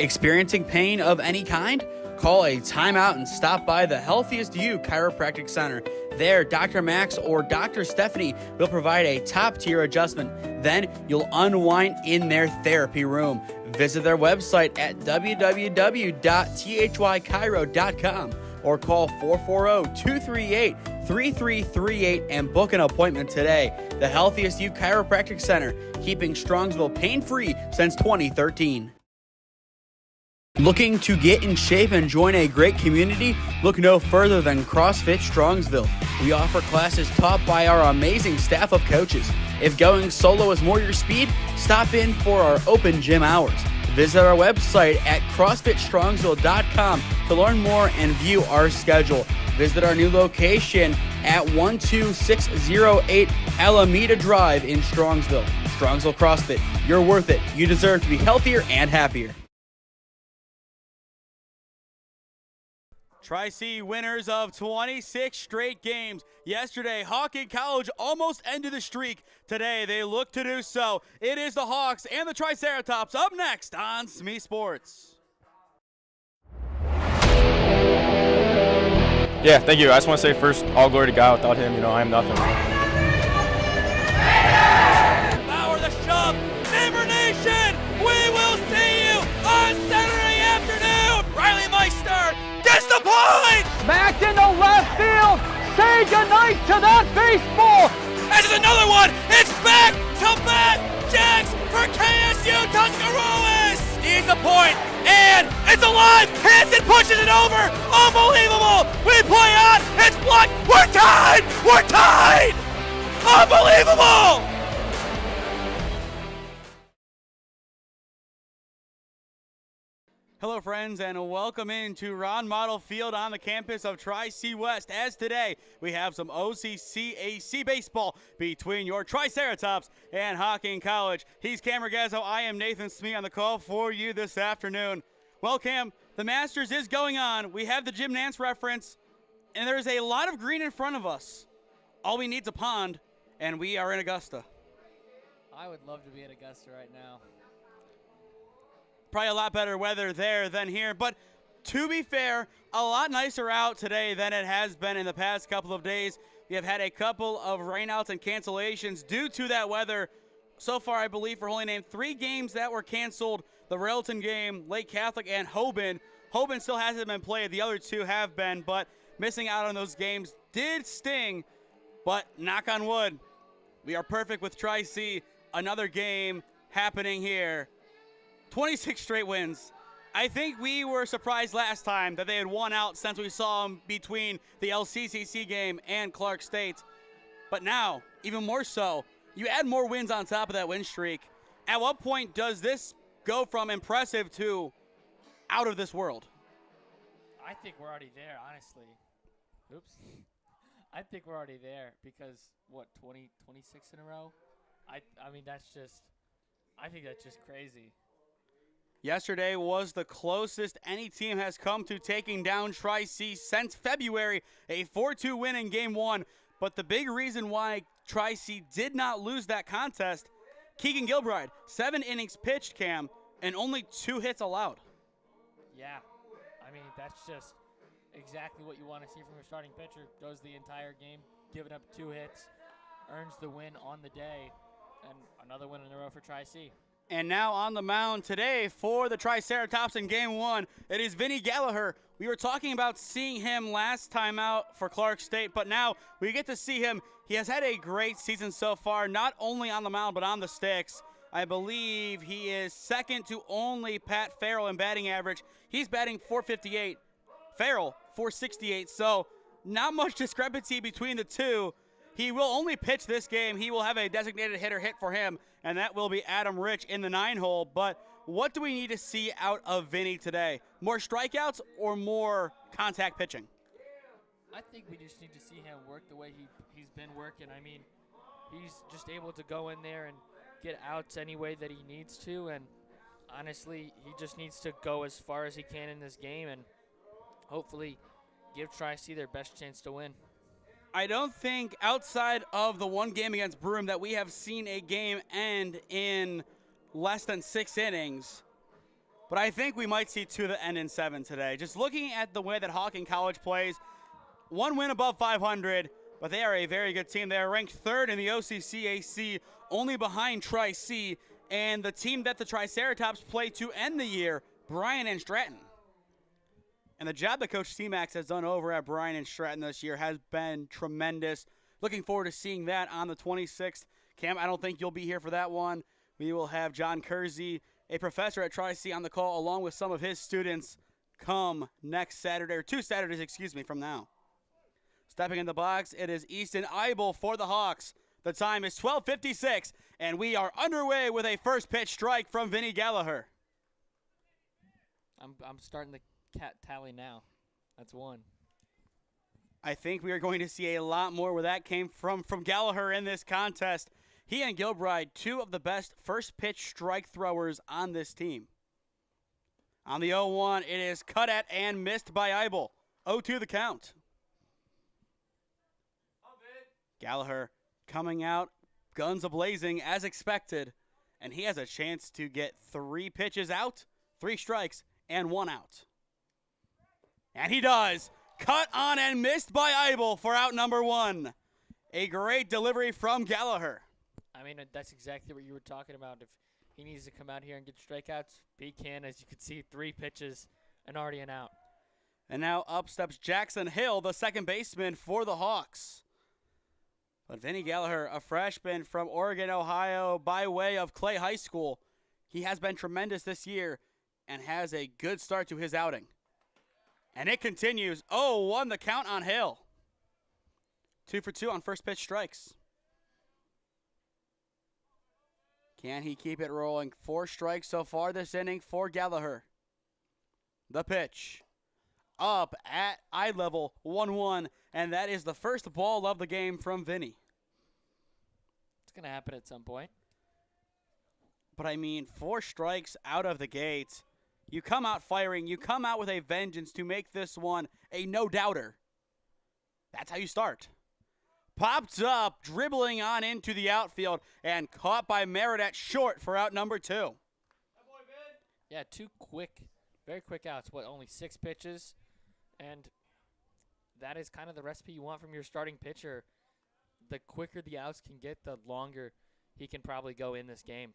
Experiencing pain of any kind? Call a timeout and stop by the Healthiest You Chiropractic Center. There, Dr. Max or Dr. Stephanie will provide a top-tier adjustment. Then you'll unwind in their therapy room. Visit their website at www.thychiro.com or call 440-238-3338 and book an appointment today. The Healthiest You Chiropractic Center, keeping Strongsville pain-free since 2013. Looking to get in shape and join a great community? Look no further than CrossFit Strongsville. We offer classes taught by our amazing staff of coaches. If going solo is more your speed, stop in for our open gym hours. Visit our website at CrossFitStrongsville.com to learn more and view our schedule. Visit our new location at 12608 Alameda Drive in Strongsville. Strongsville CrossFit, you're worth it. You deserve to be healthier and happier. Tri-C winners of 26 straight games. Yesterday, Hocking College almost ended the streak. Today, they look to do so. It is the Hawks and the Triceratops up next on SmeeSports. Yeah, thank you. I just want to say first, all glory to God. Without him, I am nothing. Power the shove. Neighbor Nation, we will see you on Saturday afternoon. Riley Meister gets the point! Back into left field. Say goodnight to that baseball. And there's another one. It's back to back Jacks for KSU Tuscarawas. Needs a point, and it's alive. Hansen pushes it over. Unbelievable. We play on. It's blocked. We're tied. We're tied. Unbelievable. Hello, friends, and welcome into Ron Mottl Field on the campus of Tri-C West. As today, we have some OCCAC baseball between your Triceratops and Hocking College. He's Cam Regazzo. I am Nathan Smee on the call for you this afternoon. Well, Cam, the Masters is going on. We have the Jim Nance reference, and there's a lot of green in front of us. All we need is a pond, and we are in Augusta. I would love to be in Augusta right now. Probably a lot better weather there than here. But to be fair, a lot nicer out today than it has been in the past couple of days. We have had a couple of rainouts and cancellations due to that weather. So far, I believe, for Holy Name, 3 games that were canceled. The Railton game, Lake Catholic, and Hoban. Hoban still hasn't been played. The other 2 have been, but missing out on those games did sting. But knock on wood, we are perfect with Tri-C. Another game happening here. 26 straight wins. I think we were surprised last time that they had won out since we saw them between the LCCC game and Clark State. But now, even more so, you add more wins on top of that win streak. At what point does this go from impressive to out of this world? I think we're already there, honestly. Oops. I think we're already there because, 26 in a row? I mean, I think that's just crazy. Yesterday was the closest any team has come to taking down Tri-C since February, a 4-2 win in Game 1. But the big reason why Tri-C did not lose that contest, Keegan Gilbride, 7 innings pitched, Cam, and only 2 hits allowed. Yeah, I mean, that's just exactly what you want to see from your starting pitcher. Goes the entire game, giving up 2 hits, earns the win on the day, and another win in a row for Tri-C. And now on the mound today for the Triceratops in Game 1, it is Vinny Gallagher. We were talking about seeing him last time out for Clark State, but now we get to see him. He has had a great season so far, not only on the mound but on the sticks. I believe he is second to only Pat Farrell in batting average. He's batting .458. Farrell, .468. So not much discrepancy between the two. He will only pitch this game. He will have a designated hitter hit for him, and that will be Adam Rich in the 9-hole. But what do we need to see out of Vinny today? More strikeouts or more contact pitching? I think we just need to see him work the way he's been working. I mean, he's just able to go in there and get outs any way that he needs to, and honestly, he just needs to go as far as he can in this game and hopefully give Tri-C their best chance to win. I don't think outside of the one game against Broome that we have seen a game end in less than 6 innings. but I think we might see two that end in 7 today. Just looking at the way that Hocking College plays, one win above 500, but they are a very good team. They are ranked 3rd in the OCCAC, only behind Tri-C, and the team that the Triceratops play to end the year, Bryan and Stratton. And the job that Coach C-Max has done over at Bryan and Stratton this year has been tremendous. Looking forward to seeing that on the 26th. Cam, I don't think you'll be here for that one. We will have John Kersey, a professor at Tri-C, on the call along with some of his students come next Saturday, or 2 Saturdays, from now. Stepping in the box, it is Easton Eibel for the Hawks. The time is 12:56, and we are underway with a first pitch strike from Vinny Gallagher. I'm starting the cat tally now. That's 1. I think we are going to see a lot more where that came from Gallagher in this contest. He and Gilbride, 2 of the best first pitch strike throwers on this team. On the 0-1, it is cut at and missed by Eibel. 0-2 the count. Gallagher coming out, guns a-blazing as expected, and he has a chance to get 3 pitches out, 3 strikes, and 1 out. And he does. Cut on and missed by Eibel for out number 1. A great delivery from Gallagher. I mean, that's exactly what you were talking about. If he needs to come out here and get strikeouts, he can. As you can see, 3 pitches and already an out. And now up steps Jackson Hill, the second baseman for the Hawks. But Vinny Gallagher, a freshman from Oregon, Ohio, by way of Clay High School, he has been tremendous this year and has a good start to his outing. And it continues. 0-1 the count on Hill. 2 for 2 on first pitch strikes. Can he keep it rolling? 4 strikes so far this inning for Gallagher. The pitch. Up at eye level, 1-1, and that is the first ball of the game from Vinny. It's going to happen at some point. But I mean, 4 strikes out of the gate. You come out firing. You come out with a vengeance to make this one a no-doubter. That's how you start. Popped up, dribbling on into the outfield, and caught by Merritt at short for out number 2. Yeah, 2 quick, very quick outs. What, only 6 pitches? And that is kind of the recipe you want from your starting pitcher. The quicker the outs can get, the longer he can probably go in this game.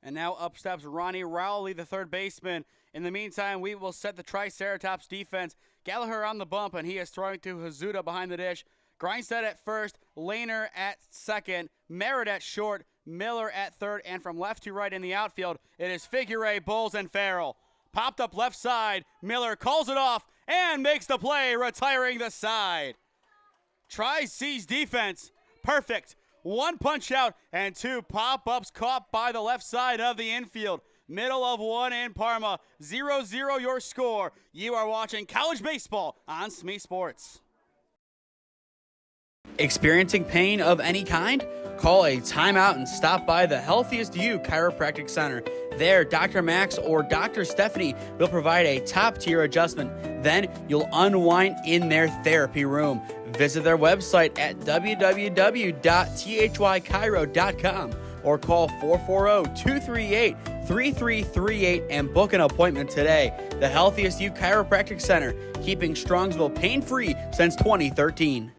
And now up steps Ronnie Rowley, the third baseman. In the meantime, we will set the Triceratops defense. Gallagher on the bump, and he is throwing to Hazuda behind the dish. Grindstead at first, Lehner at second, Merritt at short, Miller at third, and from left to right in the outfield, it is Figueroa, Bowles, and Farrell. Popped up left side, Miller calls it off and makes the play, retiring the side. Tri-C's defense, perfect. 1 punch out and 2 pop-ups caught by the left side of the infield. Middle of 1 in Parma. 0-0 your score. You are watching college baseball on SmeeSports. Experiencing pain of any kind? Call a timeout and stop by the Healthiest You Chiropractic Center. There, Dr. Max or Dr. Stephanie will provide a top-tier adjustment. Then you'll unwind in their therapy room. Visit their website at www.thychiro.com or call 440-238-3338 and book an appointment today. The Healthiest You Chiropractic Center, keeping Strongsville pain-free since 2013.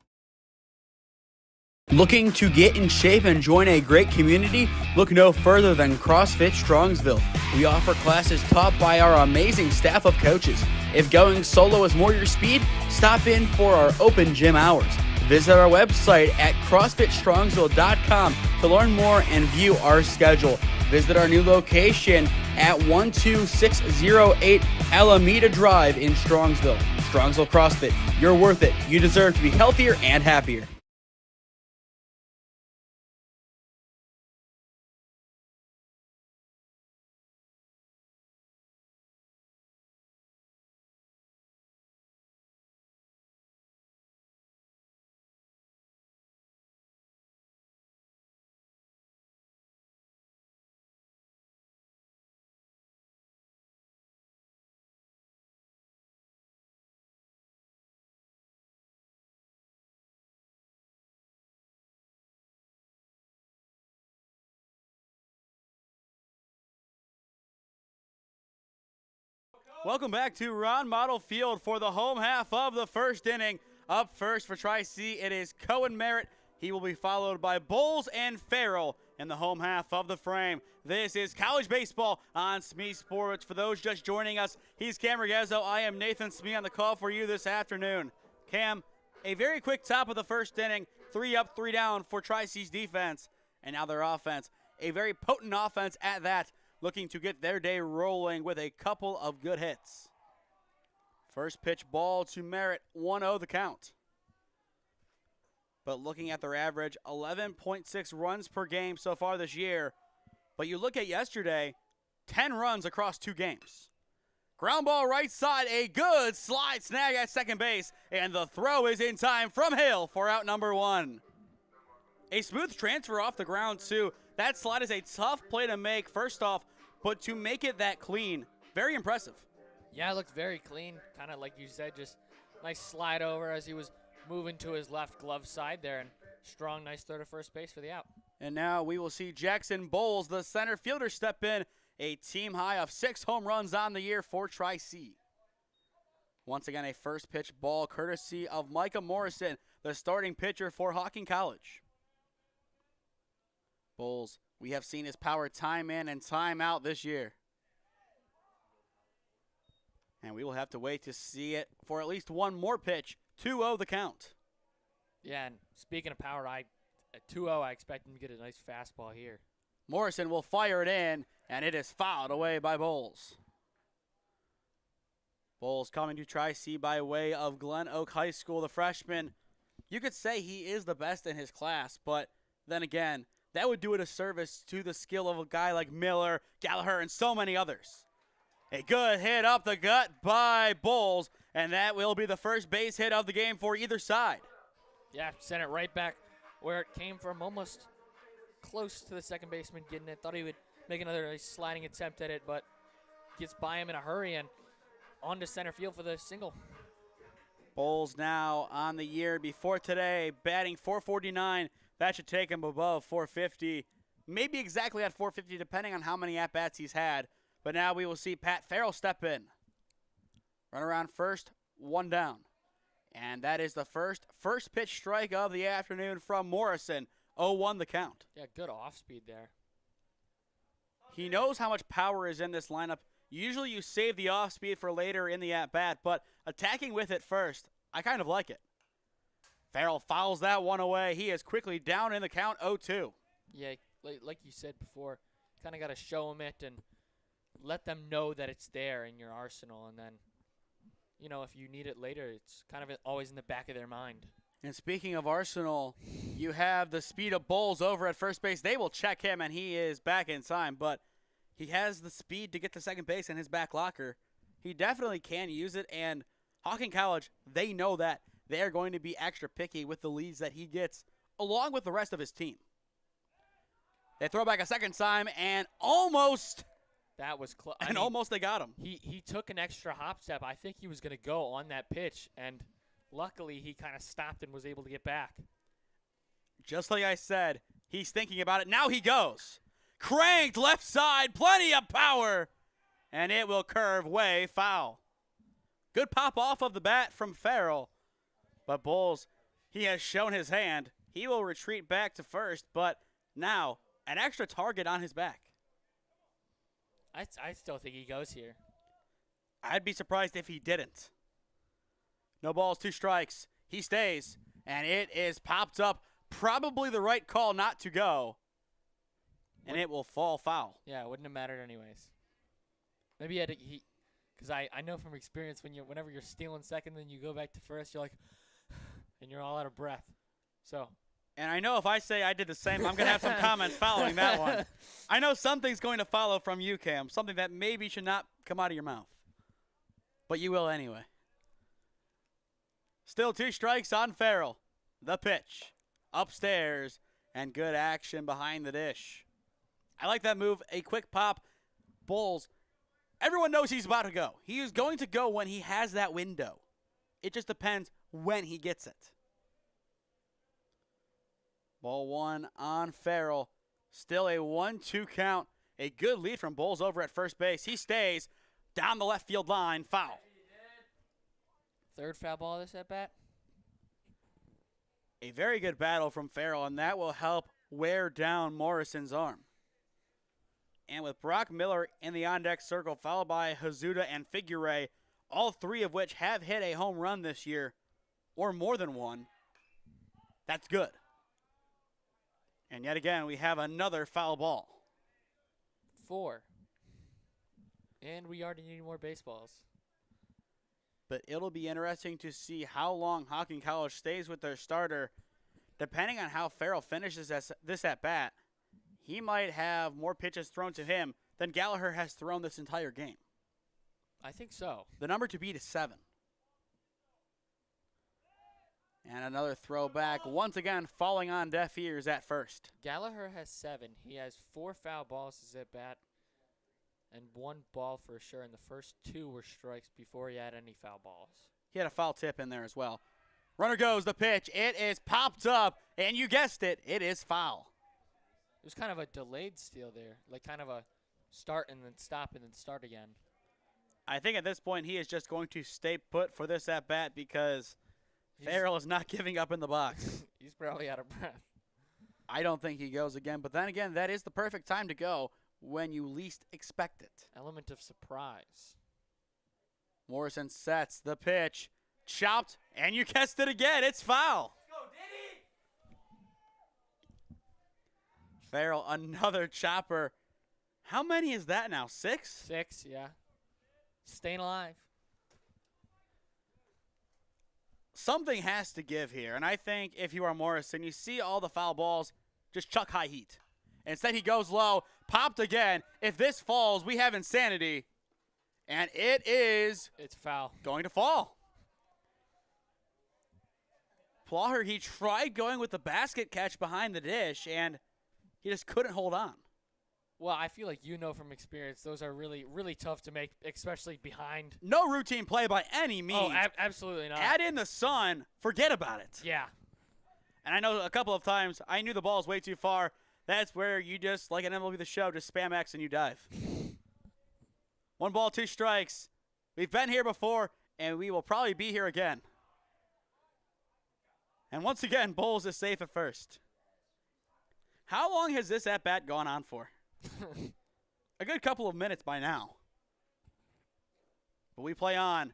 Looking to get in shape and join a great community? Look no further than CrossFit Strongsville. We offer classes taught by our amazing staff of coaches. If going solo is more your speed, stop in for our open gym hours. Visit our website at CrossFitStrongsville.com to learn more and view our schedule. Visit our new location at 12608 Alameda Drive in Strongsville. Strongsville CrossFit, you're worth it. You deserve to be healthier and happier. Welcome back to Ron Mottl Field for the home half of the first inning. Up first for Tri-C, it is Cohen Merritt. He will be followed by Bowles and Farrell in the home half of the frame. This is college baseball on SmeeSports. For those just joining us, he's Cam Regezzo. I am Nathan Smee on the call for you this afternoon. Cam, a very quick top of the first inning. 3 up, 3 down for Tri-C's defense. And now their offense, a very potent offense at that, looking to get their day rolling with a couple of good hits. First pitch ball to Merritt, 1-0 the count. But looking at their average, 11.6 runs per game so far this year. But you look at yesterday, 10 runs across 2 games. Ground ball right side, a good slide snag at second base, and the throw is in time from Hill for out number 1. A smooth transfer off the ground, too. That slide is a tough play to make, first off, but to make it that clean, very impressive. Yeah, it looked very clean, kind of like you said, just nice slide over as he was moving to his left glove side there, and strong, nice throw to first base for the out. And now we will see Jackson Bowles, the center fielder, step in. A team high of 6 home runs on the year for Tri-C. Once again, a first pitch ball courtesy of Micah Morrison, the starting pitcher for Hocking College. Bowles, we have seen his power time in and time out this year. And we will have to wait to see it for at least one more pitch. 2-0 the count. Yeah, and speaking of power, at 2-0, I expect him to get a nice fastball here. Morrison will fire it in, and it is fouled away by Bowles. Bowles coming to Tri-C by way of Glen Oak High School, the freshman. You could say he is the best in his class, but then again, that would do it a service to the skill of a guy like Miller, Gallagher, and so many others. A good hit up the gut by Bowles, and that will be the first base hit of the game for either side. Yeah, sent it right back where it came from, almost close to the second baseman getting it. Thought he would make another nice sliding attempt at it, but gets by him in a hurry and on to center field for the single. Bowles now on the year before today, batting .449. That should take him above .450, maybe exactly at .450, depending on how many at-bats he's had. But now we will see Pat Farrell step in. Run around first, 1 down. And that is the first pitch strike of the afternoon from Morrison. 0-1 the count. Yeah, good off-speed there. He knows how much power is in this lineup. Usually you save the off-speed for later in the at-bat, but attacking with it first, I kind of like it. Farrell fouls that one away. He is quickly down in the count, 0-2. Yeah, like you said before, kind of got to show him it and let them know that it's there in your arsenal. And then, you know, if you need it later, it's kind of always in the back of their mind. And speaking of arsenal, you have the speed of Bowles over at first base. They will check him, and he is back in time. But he has the speed to get to second base in his back locker. He definitely can use it, and Hocking College, they know that. They are going to be extra picky with the leads that he gets, along with the rest of his team. They throw back a second time, and almost. That was close. And almost they got him. He took an extra hop step. I think he was going to go on that pitch, and luckily he kind of stopped and was able to get back. Just like I said, he's thinking about it. Now he goes. Cranked left side, plenty of power, and it will curve way foul. Good pop off of the bat from Farrell. But Bowles, he has shown his hand. He will retreat back to first, but now an extra target on his back. I still think he goes here. I'd be surprised if he didn't. No balls, 2 strikes. He stays, and it is popped up. Probably the right call not to go, and it will fall foul. Yeah, it wouldn't have mattered anyways. Maybe he because I know from experience whenever you're stealing second, then you go back to first, you're like, and you're all out of breath. So. And I know if I say I did the same, I'm going to have some comments following that one. I know something's going to follow from you, Cam, something that maybe should not come out of your mouth. But you will anyway. Still 2 strikes on Farrell. The pitch. Upstairs. And good action behind the dish. I like that move. A quick pop. Bowles. Everyone knows he's about to go. He is going to go when he has that window. It just depends when he gets it. Ball 1 on Farrell. Still a 1-2 count. A good lead from Bowles over at first base. He stays. down the left field line, foul. Third foul ball this at bat. A very good battle from Farrell, and that will help wear down Morrison's arm. And with Brock Miller in the on-deck circle, followed by Hazuda and Figueroa, all three of which have hit a home run this year, or more than one, that's good. And yet again, we have another foul ball. 4. And we already need more baseballs. But it'll be interesting to see how long Hocking College stays with their starter. Depending on how Farrell finishes this at-bat, he might have more pitches thrown to him than Gallagher has thrown this entire game. I think so. The number to beat is 7. And another throwback, once again falling on deaf ears at first. Gallagher has 7. He has 4 foul balls as at bat and 1 ball for sure. And the first 2 were strikes before he had any foul balls. He had a foul tip in there as well. Runner goes, the pitch. It is popped up, and you guessed it, it is foul. It was kind of a delayed steal there, like kind of a start and then stop and then start again. I think at this point he is just going to stay put for this at-bat because Farrell is not giving up in the box. He's probably out of breath. I don't think he goes again, but then again, that is the perfect time to go when you least expect it. Element of surprise. Morrison sets the pitch, chopped, and you guessed it again, it's foul. Farrell, another chopper. How many is that now, 6? 6, yeah. Staying alive. Something has to give here, and I think if you are Morrison, you see all the foul balls, just chuck high heat. Instead, he goes low, popped again. If this falls, we have insanity, and it's foul. Going to fall. Plaher, he tried going with the basket catch behind the dish, and he just couldn't hold on. Well, I feel like you know from experience, those are really, really tough to make, especially behind. No routine play by any means. Oh, absolutely not. Add in the sun, forget about it. Yeah. And I know a couple of times I knew the ball was way too far. That's where you just, like an MLB The Show, just spam X and you dive. 1 ball, 2 strikes. We've been here before, and we will probably be here again. And once again, Bowles is safe at first. How long has this at-bat gone on for? A good couple of minutes by now. But we play on.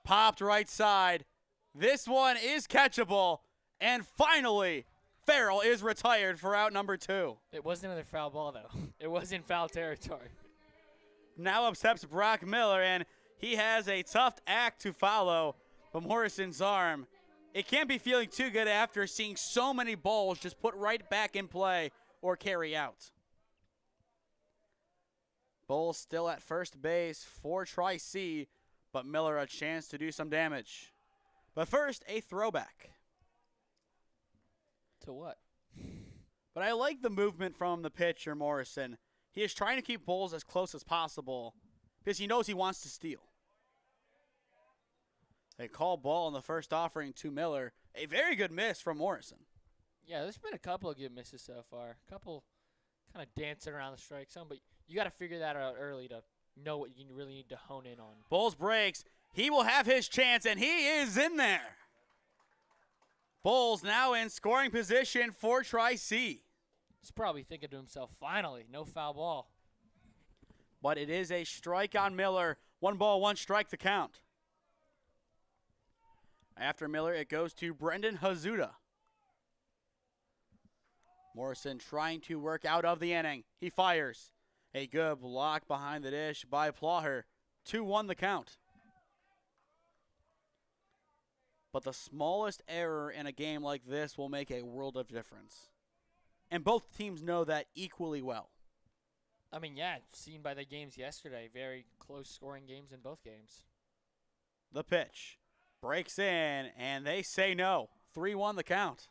Popped right side. This one is catchable. And finally, Farrell is retired for out number 2. It wasn't another foul ball, though. It was in foul territory. Now upsets Brock Miller, and he has a tough act to follow. But Morrison's arm, it can't be feeling too good after seeing so many balls just put right back in play or carry out. Bowles still at first base for Tri-C, but Miller a chance to do some damage. But first, a throwback. To what? But I like the movement from the pitcher, Morrison. He is trying to keep Bowles as close as possible because he knows he wants to steal. A call ball in the first offering to Miller. A very good miss from Morrison. Yeah, there's been a couple of good misses so far. A couple kind of dancing around the strike zone, but you got to figure that out early to know what you really need to hone in on. Bowles breaks. He will have his chance, and he is in there. Bowles now in scoring position for Tri-C. He's probably thinking to himself, finally, no foul ball. But it is a strike on Miller. 1 ball, 1 strike to count. After Miller, it goes to Brendan Hazuda. Morrison trying to work out of the inning. He fires. A good block behind the dish by Plaher. 2-1 the count. But the smallest error in a game like this will make a world of difference. And both teams know that equally well. I mean, yeah, seen by the games yesterday. Very close scoring games in both games. The pitch. Breaks in, and they say no. 3-1 the count.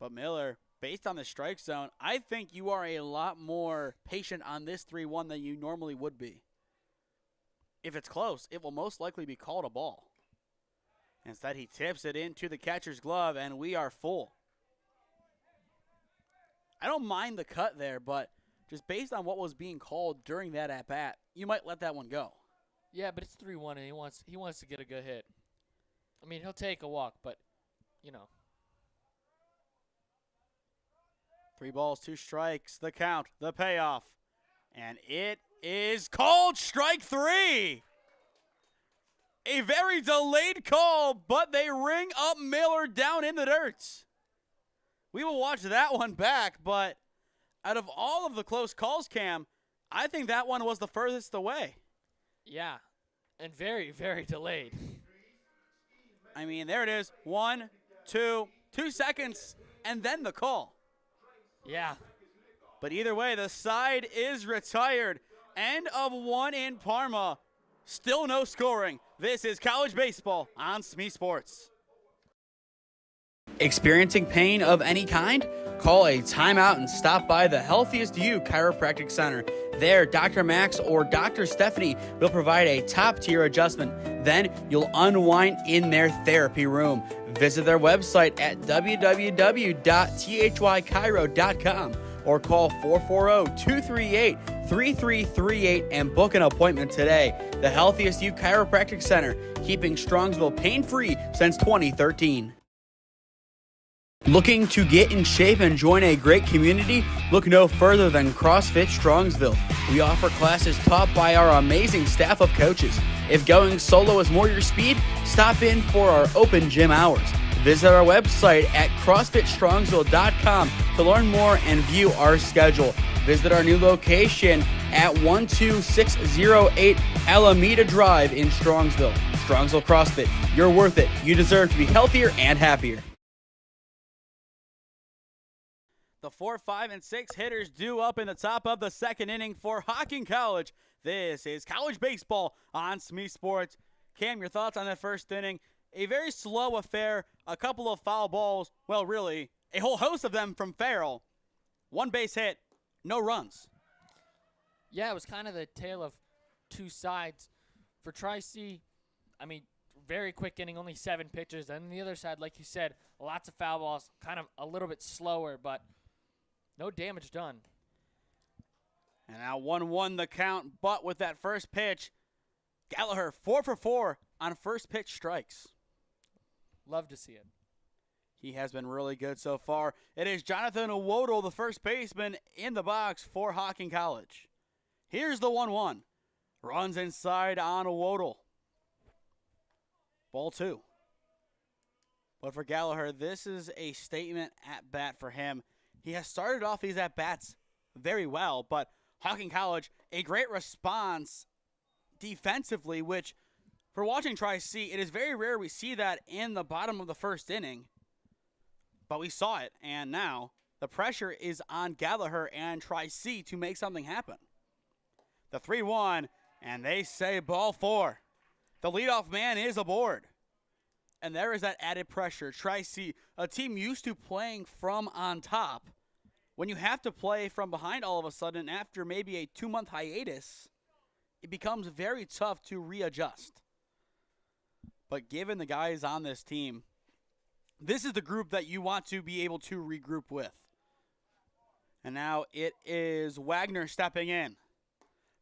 But Miller, based on the strike zone, I think you are a lot more patient on this 3-1 than you normally would be. If it's close, it will most likely be called a ball. Instead, he tips it into the catcher's glove, and we are full. I don't mind the cut there, but just based on what was being called during that at-bat, you might let that one go. Yeah, but it's 3-1, and he wants to get a good hit. I mean, he'll take a walk, but, you know. 3 balls, 2 strikes, the count, the payoff. And it is called strike 3. A very delayed call, but they ring up Miller down in the dirt. We will watch that one back, but out of all of the close calls, Cam, I think that one was the furthest away. Yeah, and very, very delayed. I mean, there it is. 1, 2 seconds, and then the call. Yeah. But either way, the side is retired. End of 1 in Parma. Still no scoring. This is college baseball on SmeeSports. Experiencing pain of any kind? Call a timeout and stop by the Healthiest You Chiropractic Center. There, Dr. Max or Dr. Stephanie will provide a top-tier adjustment. Then you'll unwind in their therapy room. Visit their website at www.thychiro.com or call 440-238-3338 and book an appointment today. The Healthiest You Chiropractic Center, keeping Strongsville pain-free since 2013. Looking to get in shape and join a great community? Look no further than CrossFit Strongsville. We offer classes taught by our amazing staff of coaches. If going solo is more your speed, stop in for our open gym hours. Visit our website at CrossFitStrongsville.com to learn more and view our schedule. Visit our new location at 12608 Alameda Drive in Strongsville. Strongsville CrossFit, you're worth it. You deserve to be healthier and happier. The 4, 5, and 6 hitters due up in the top of the second inning for Hocking College. This is college baseball on SmeeSports. Cam, your thoughts on that first inning? A very slow affair, a couple of foul balls, well, really, a whole host of them from Farrell. 1 base hit, no runs. Yeah, it was kind of the tale of two sides. For Tri-C, I mean, very quick inning, only 7 pitches. And on the other side, like you said, lots of foul balls, kind of a little bit slower, but no damage done. And now 1-1 the count, but with that first pitch, Gallagher 4 for 4 on first pitch strikes. Love to see it. He has been really good so far. It is Jonathan Owodle, the first baseman, in the box for Hocking College. Here's the 1-1. Runs inside on Owodle. Ball 2. But for Gallagher, this is a statement at bat for him. He has started off these at bats very well, but Hocking College, a great response defensively, which for watching Tri-C, it is very rare we see that in the bottom of the first inning. But we saw it, and now the pressure is on Gallagher and Tri-C to make something happen. The 3-1, and they say ball 4. The leadoff man is aboard. And there is that added pressure. Tri-C, a team used to playing from on top. When you have to play from behind all of a sudden after maybe a 2-month hiatus, it becomes very tough to readjust. But given the guys on this team, this is the group that you want to be able to regroup with. And now it is Wagner stepping in.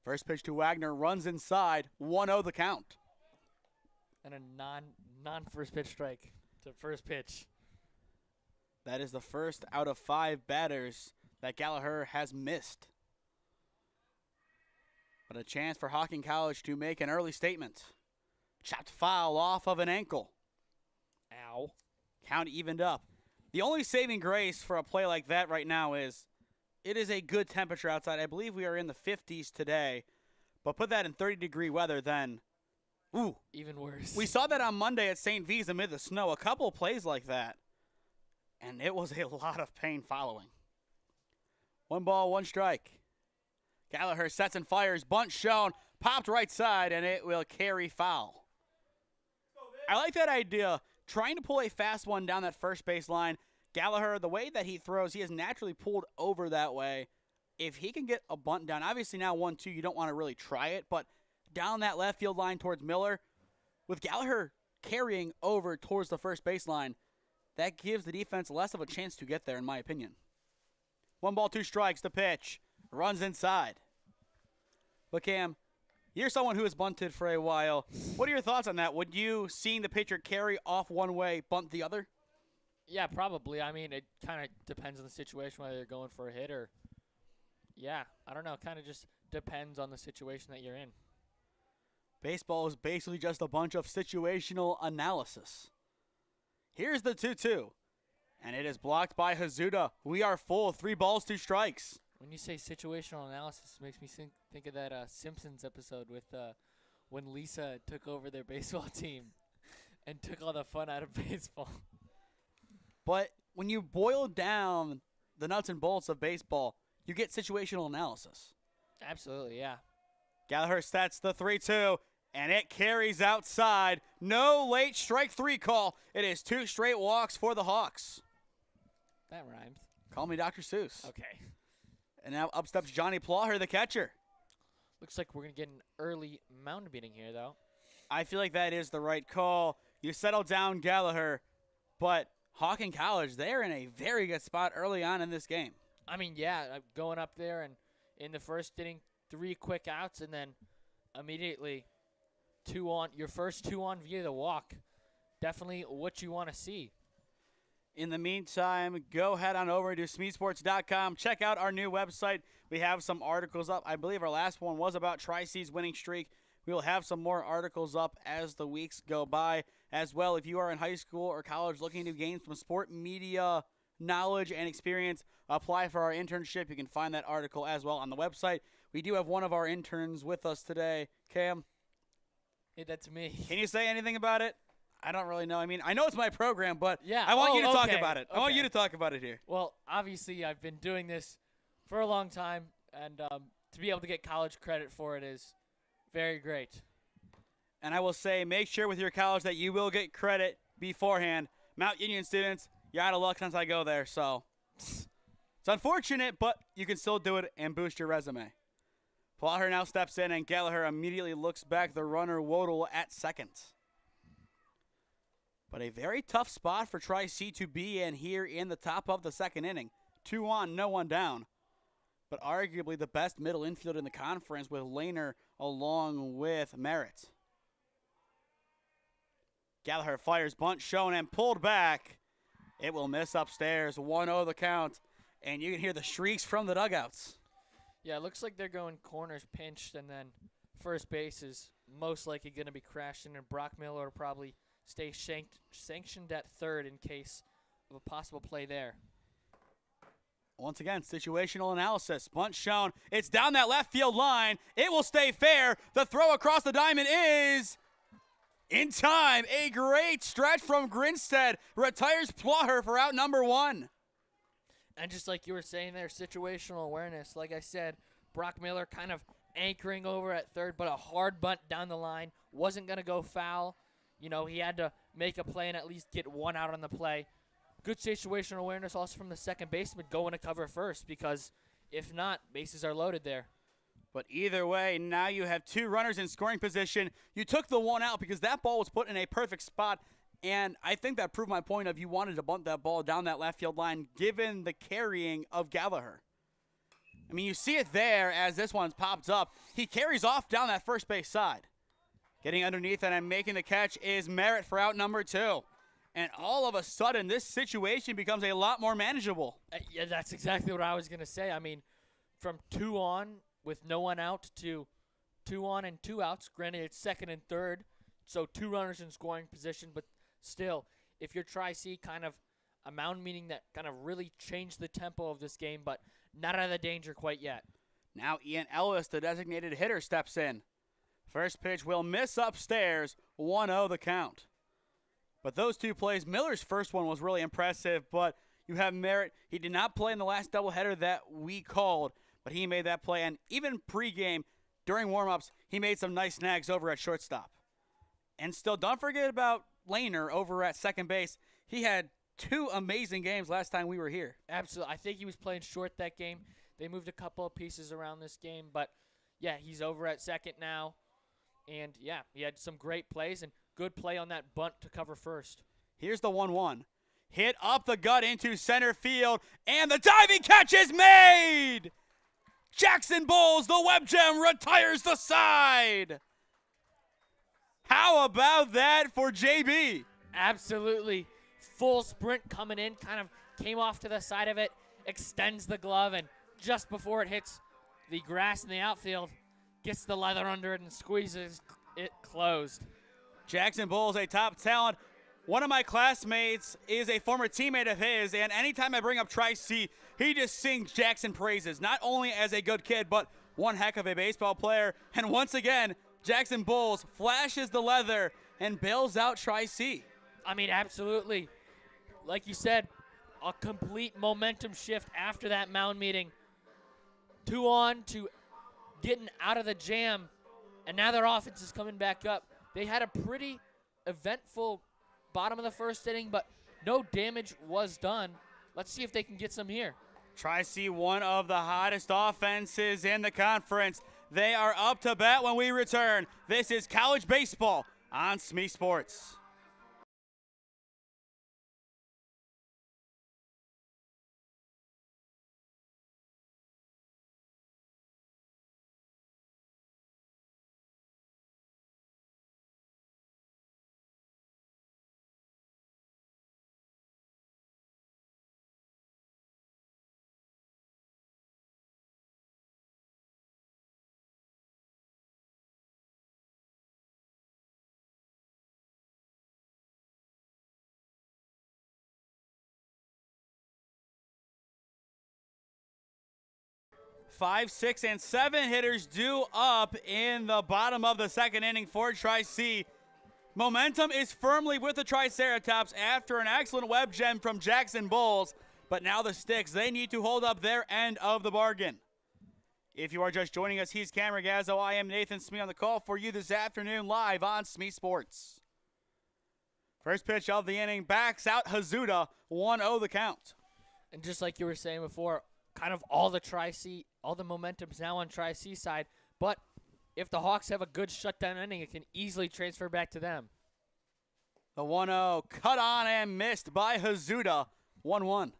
First pitch to Wagner, runs inside, 1-0 the count. And a non-first pitch strike to first pitch. That is the first out of 5 batters that Gallagher has missed. But a chance for Hocking College to make an early statement. Chopped foul off of an ankle. Ow. Count evened up. The only saving grace for a play like that right now is it is a good temperature outside. I believe we are in the 50s today. But put that in 30-degree weather, then, ooh. Even worse. We saw that on Monday at St. V's amid the snow. A couple of plays like that. And it was a lot of pain following. 1 ball, 1 strike. Gallagher sets and fires. Bunt shown. Popped right side, and it will carry foul. I like that idea. Trying to pull a fast one down that first base line. Gallagher, the way that he throws, he is naturally pulled over that way. If he can get a bunt down, obviously now 1-2, you don't want to really try it, but down that left field line towards Miller, with Gallagher carrying over towards the first baseline, that gives the defense less of a chance to get there, in my opinion. 1 ball, 2 strikes, the pitch. runs inside. But Cam, you're someone who has bunted for a while. What are your thoughts on that? Would you, seeing the pitcher carry off one way, bunt the other? Yeah, probably. I mean, it kind of depends on the situation, whether you're going for a hit or, yeah, I don't know. It kind of just depends on the situation that you're in. Baseball is basically just a bunch of situational analysis. Here's the 2-2, and it is blocked by Hazuda. We are full, 3 balls, 2 strikes. When you say situational analysis, it makes me think of that Simpsons episode with when Lisa took over their baseball team and took all the fun out of baseball. But when you boil down the nuts and bolts of baseball, you get situational analysis. Absolutely, yeah. Gallagher sets the 3-2, and it carries outside. No late strike 3 call. It is 2 straight walks for the Hawks. That rhymes. Call me Dr. Seuss. Okay. And now up steps Johnny Plawher, the catcher. Looks like we're going to get an early mound meeting here, though. I feel like that is the right call. You settle down Gallagher, but Hocking College, they're in a very good spot early on in this game. I mean, yeah, going up there and in the first inning, 3 quick outs, and then immediately your first 2 on via the walk. Definitely what you want to see. In the meantime, go head on over to SmeeSports.com. Check out our new website. We have some articles up. I believe our last one was about Tri-C's winning streak. We will have some more articles up as the weeks go by. As well, if you are in high school or college looking to gain some sport media knowledge and experience, apply for our internship. You can find that article as well on the website. We do have one of our interns with us today. Cam? Hey, that's me. Can you say anything about it? I don't really know. I mean, I know it's my program, but yeah. I want you to talk Okay. about it. I want you to talk about it here. Well, obviously, I've been doing this for a long time, and to be able to get college credit for it is very great. And I will say, make sure with your college that you will get credit beforehand. Mount Union students, you're out of luck since I go there, so it's unfortunate, but you can still do it and boost your resume. Plawher now steps in, and Gallagher immediately looks back the runner Woodle at second. But a very tough spot for Tri-C to be in here in the top of the second inning. 2 on, no one down. But arguably the best middle infield in the conference with Lehner along with Merritt. Gallagher fires, bunt shown and pulled back. It will miss upstairs, 1-0 the count. And you can hear the shrieks from the dugouts. Yeah, it looks like they're going corners pinched, and then first base is most likely going to be crashing, and Brock Miller will probably stay sanctioned at third in case of a possible play there. Once again, situational analysis. Bunt shown. It's down that left field line. It will stay fair. The throw across the diamond is in time. A great stretch from Grinstead. Retires Plawher for out number 1. And just like you were saying there, situational awareness. Like I said, Brock Miller kind of anchoring over at third, but a hard bunt down the line. Wasn't going to go foul. You know, he had to make a play and at least get 1 out on the play. Good situational awareness also from the second baseman going to cover first, because if not, bases are loaded there. But either way, now you have 2 runners in scoring position. You took the 1 out because that ball was put in a perfect spot, and I think that proved my point of you wanted to bunt that ball down that left field line given the carrying of Gallagher. I mean, you see it there as this one's popped up. He carries off down that first base side. Getting underneath and making the catch is Merritt for out number 2. And all of a sudden, this situation becomes a lot more manageable. Yeah, that's exactly what I was going to say. I mean, from 2 on with no one out to 2 on and 2 outs. Granted, it's second and third, so 2 runners in scoring position. But still, if you're Tri-C, kind of a mound meeting that kind of really changed the tempo of this game, but not out of the danger quite yet. Now Ian Ellis, the designated hitter, steps in. First pitch will miss upstairs, 1-0 the count. But those 2 plays, Miller's first one was really impressive, but you have Merritt. He did not play in the last doubleheader that we called, but he made that play. And even pregame, during warm-ups, he made some nice snags over at shortstop. And still, don't forget about Lehner over at second base. He had 2 amazing games last time we were here. Absolutely. I think he was playing short that game. They moved a couple of pieces around this game, but, yeah, he's over at second now. And, yeah, he had some great plays and good play on that bunt to cover first. Here's the 1-1. Hit up the gut into center field, and the diving catch is made! Jackson Bowles, the web gem, retires the side. How about that for JB? Absolutely. Full sprint coming in, kind of came off to the side of it, extends the glove, and just before it hits the grass in the outfield, gets the leather under it and squeezes it closed. Jackson Bowles, a top talent. One of my classmates is a former teammate of his, and anytime I bring up Tri-C, he just sings Jackson praises, not only as a good kid, but one heck of a baseball player. And once again, Jackson Bowles flashes the leather and bails out Tri-C. I mean, absolutely. Like you said, a complete momentum shift after that mound meeting. 2 on to getting out of the jam, and now their offense is coming back up. They had a pretty eventful bottom of the first inning, but no damage was done. Let's see if they can get some here. Tri-C, one of the hottest offenses in the conference. They are up to bat when we return. This is college baseball on SmeeSports. Five, 6, and 7 hitters due up in the bottom of the second inning for Tri-C. Momentum is firmly with the Triceratops after an excellent web gem from Jackson Bowles, but now the Sticks, they need to hold up their end of the bargain. If you are just joining us, he's Cameron Gazzo. I am Nathan Smee on the call for you this afternoon live on SmeeSports. First pitch of the inning backs out Hazuda, 1-0 the count. And just like you were saying before, kind of all the momentum's now on Tri-C side, but if the Hawks have a good shutdown inning, it can easily transfer back to them. The 1-0 cut on and missed by Hazuda, 1-1.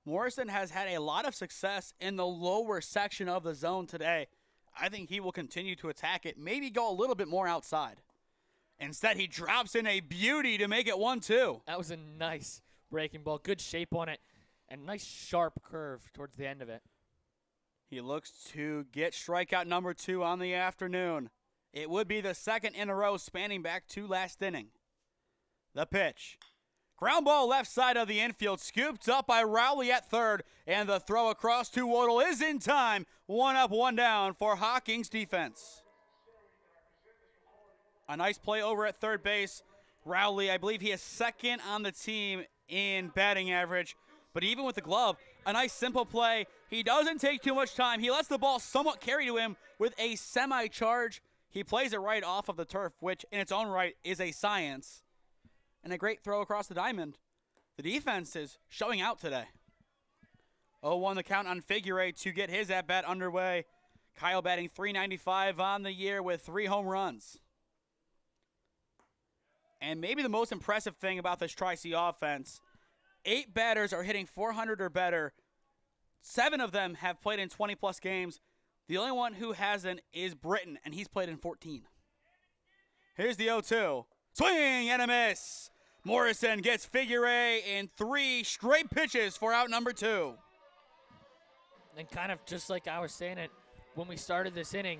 Morrison has had a lot of success in the lower section of the zone today. I think he will continue to attack it, maybe go a little bit more outside. Instead, he drops in a beauty to make it 1-2. That was a nice breaking ball, good shape on it, and nice sharp curve towards the end of it. He looks to get strikeout number 2 on the afternoon. It would be the second in a row spanning back to last inning. The pitch. Ground ball left side of the infield, scooped up by Rowley at third, and the throw across to Mottl is in time. 1 up, 1 down for Hocking's defense. A nice play over at third base. Rowley, I believe he is second on the team in batting average. But even with the glove, a nice simple play. He doesn't take too much time. He lets the ball somewhat carry to him with a semi-charge. He plays it right off of the turf, which in its own right is a science. And a great throw across the diamond. The defense is showing out today. 0-1 the count on Figure to get his at-bat underway. Kyle batting .395 on the year with 3 home runs. And maybe the most impressive thing about this Tri-C offense, 8 batters are hitting .400 or better. 7 of them have played in 20-plus games. The only one who hasn't is Britton, and he's played in 14. Here's the 0-2. Swing and a miss. Morrison gets Figure in 3 straight pitches for out number 2. And kind of just like I was saying it when we started this inning,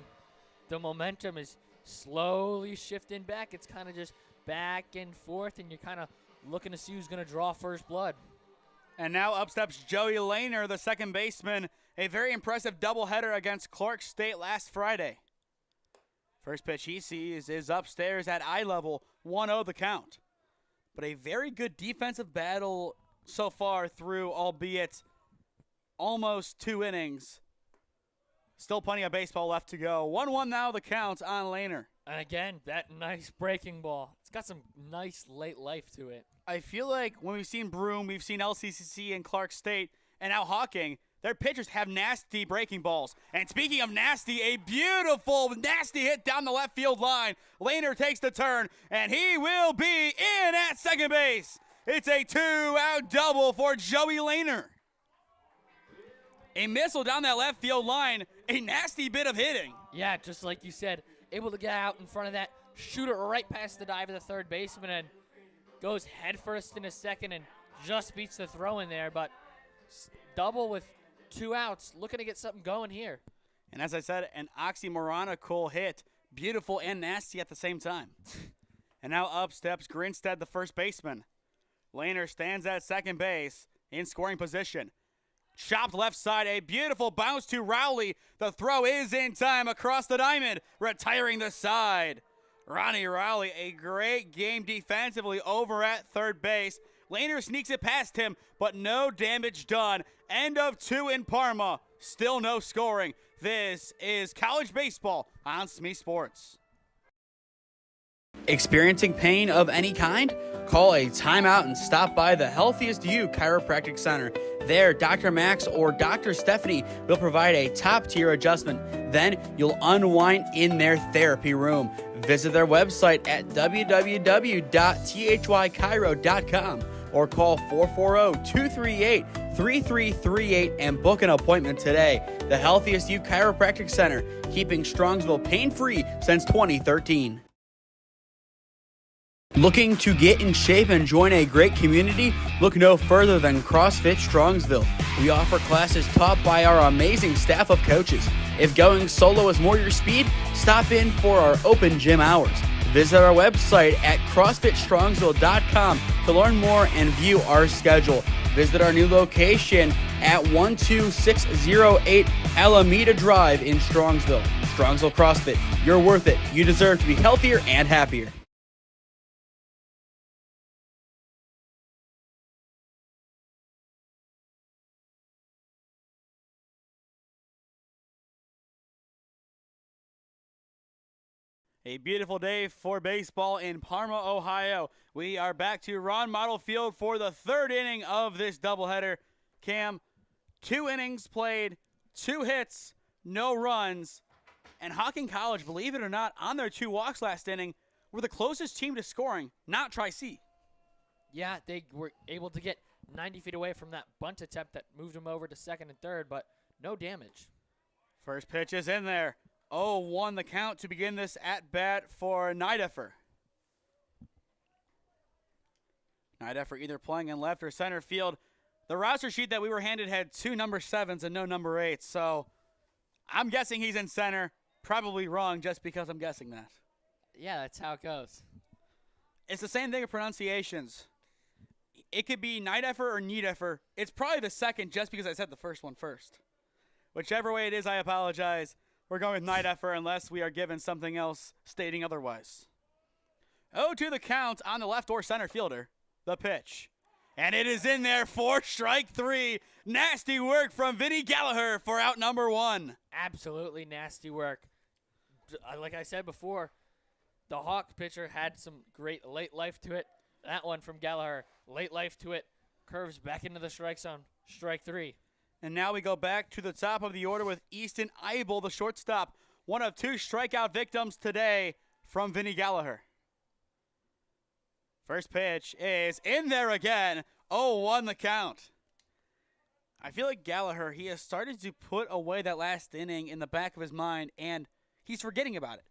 the momentum is slowly shifting back. It's kind of just back and forth, and you're kind of looking to see who's going to draw first blood. And now up steps Joey Lehner, the second baseman. A very impressive doubleheader against Clark State last Friday. First pitch he sees is upstairs at eye level, 1-0 the count. But a very good defensive battle so far through, albeit almost 2 innings. Still plenty of baseball left to go. 1-1 now the count on Lehner. And again, that nice breaking ball. It's got some nice late life to it. I feel like when we've seen Broome, we've seen LCCC and Clark State, and now Hocking, their pitchers have nasty breaking balls. And speaking of nasty, a beautiful, nasty hit down the left field line. Lehner takes the turn, and he will be in at second base. It's a 2-out double for Joey Lehner. A missile down that left field line. A nasty bit of hitting. Yeah, just like you said, able to get out in front of that, shoot it right past the dive of the third baseman, and goes headfirst in a second and just beats the throw in there. But double with 2 outs, looking to get something going here. And as I said, an oxymoronical hit. Beautiful and nasty at the same time. And now up steps Grinstead, the first baseman. Lehner stands at second base in scoring position. Chopped left side, a beautiful bounce to Rowley. The throw is in time across the diamond, retiring the side. Ronnie Rowley, a great game defensively over at third base. Lehner sneaks it past him, but no damage done. End of 2 in Parma. Still no scoring. This is college baseball on SmeeSports. Experiencing pain of any kind? Call a timeout and stop by the Healthiest You Chiropractic Center. There, Dr. Max or Dr. Stephanie will provide a top-tier adjustment. Then you'll unwind in their therapy room. Visit their website at www.thychiro.com or call 440-238-3338 and book an appointment today. The Healthiest You Chiropractic Center, keeping Strongsville pain-free since 2013. Looking to get in shape and join a great community? Look no further than CrossFit Strongsville. We offer classes taught by our amazing staff of coaches. If going solo is more your speed, stop in for our open gym hours. Visit our website at CrossFitStrongsville.com to learn more and view our schedule. Visit our new location at 12608 Alameda Drive in Strongsville. Strongsville CrossFit, you're worth it. You deserve to be healthier and happier. A beautiful day for baseball in Parma, Ohio. We are back to Ron Mottl Field for the third inning of this doubleheader. Cam, 2 innings played, 2 hits, no runs. And Hocking College, believe it or not, on their 2 walks last inning, were the closest team to scoring, not Tri-C. Yeah, they were able to get 90 feet away from that bunt attempt that moved them over to second and third, but no damage. First pitch is in there. 0-1 the count to begin this at-bat for Nideffer. Nideffer either playing in left or center field. The roster sheet that we were handed had 2 number 7s and no number 8s, so I'm guessing he's in center. Probably wrong just because I'm guessing that. Yeah, that's how it goes. It's the same thing with pronunciations. It could be Nideffer or Niedeffer. It's probably the second just because I said the first one first. Whichever way it is, I apologize. We're going with Nideffer unless we are given something else stating otherwise. 0-2 the count on the left or center fielder. The pitch. And it is in there for strike 3. Nasty work from Vinny Gallagher for out number 1. Absolutely nasty work. Like I said before, the Hawk pitcher had some great late life to it. That one from Gallagher, late life to it, curves back into the strike zone. Strike 3. And now we go back to the top of the order with Easton Eibel, the shortstop. One of 2 strikeout victims today from Vinny Gallagher. First pitch is in there again. 0-1 the count. I feel like Gallagher, he has started to put away that last inning in the back of his mind, and he's forgetting about it.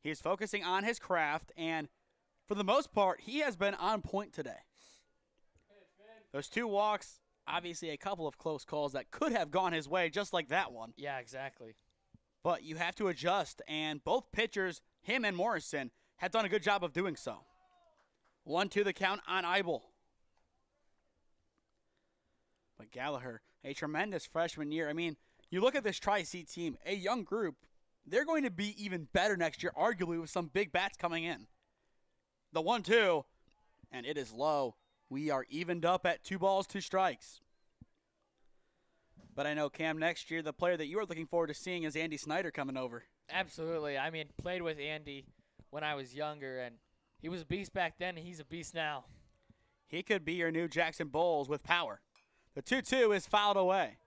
He's focusing on his craft, and for the most part, he has been on point today. Those 2 walks, obviously a couple of close calls that could have gone his way, just like that one. Yeah, exactly. But you have to adjust, and both pitchers, him and Morrison, have done a good job of doing so. 1-2 the count on Eibel. But Gallagher, a tremendous freshman year. I mean, you look at this Tri-C team, a young group, they're going to be even better next year, arguably with some big bats coming in. The 1-2, and it is low. We are evened up at 2 balls, 2 strikes. But I know, Cam, next year the player that you are looking forward to seeing is Andy Snyder coming over. Absolutely. I mean, played with Andy when I was younger, and he was a beast back then, and he's a beast now. He could be your new Jackson Bowles with power. The 2-2 is fouled away.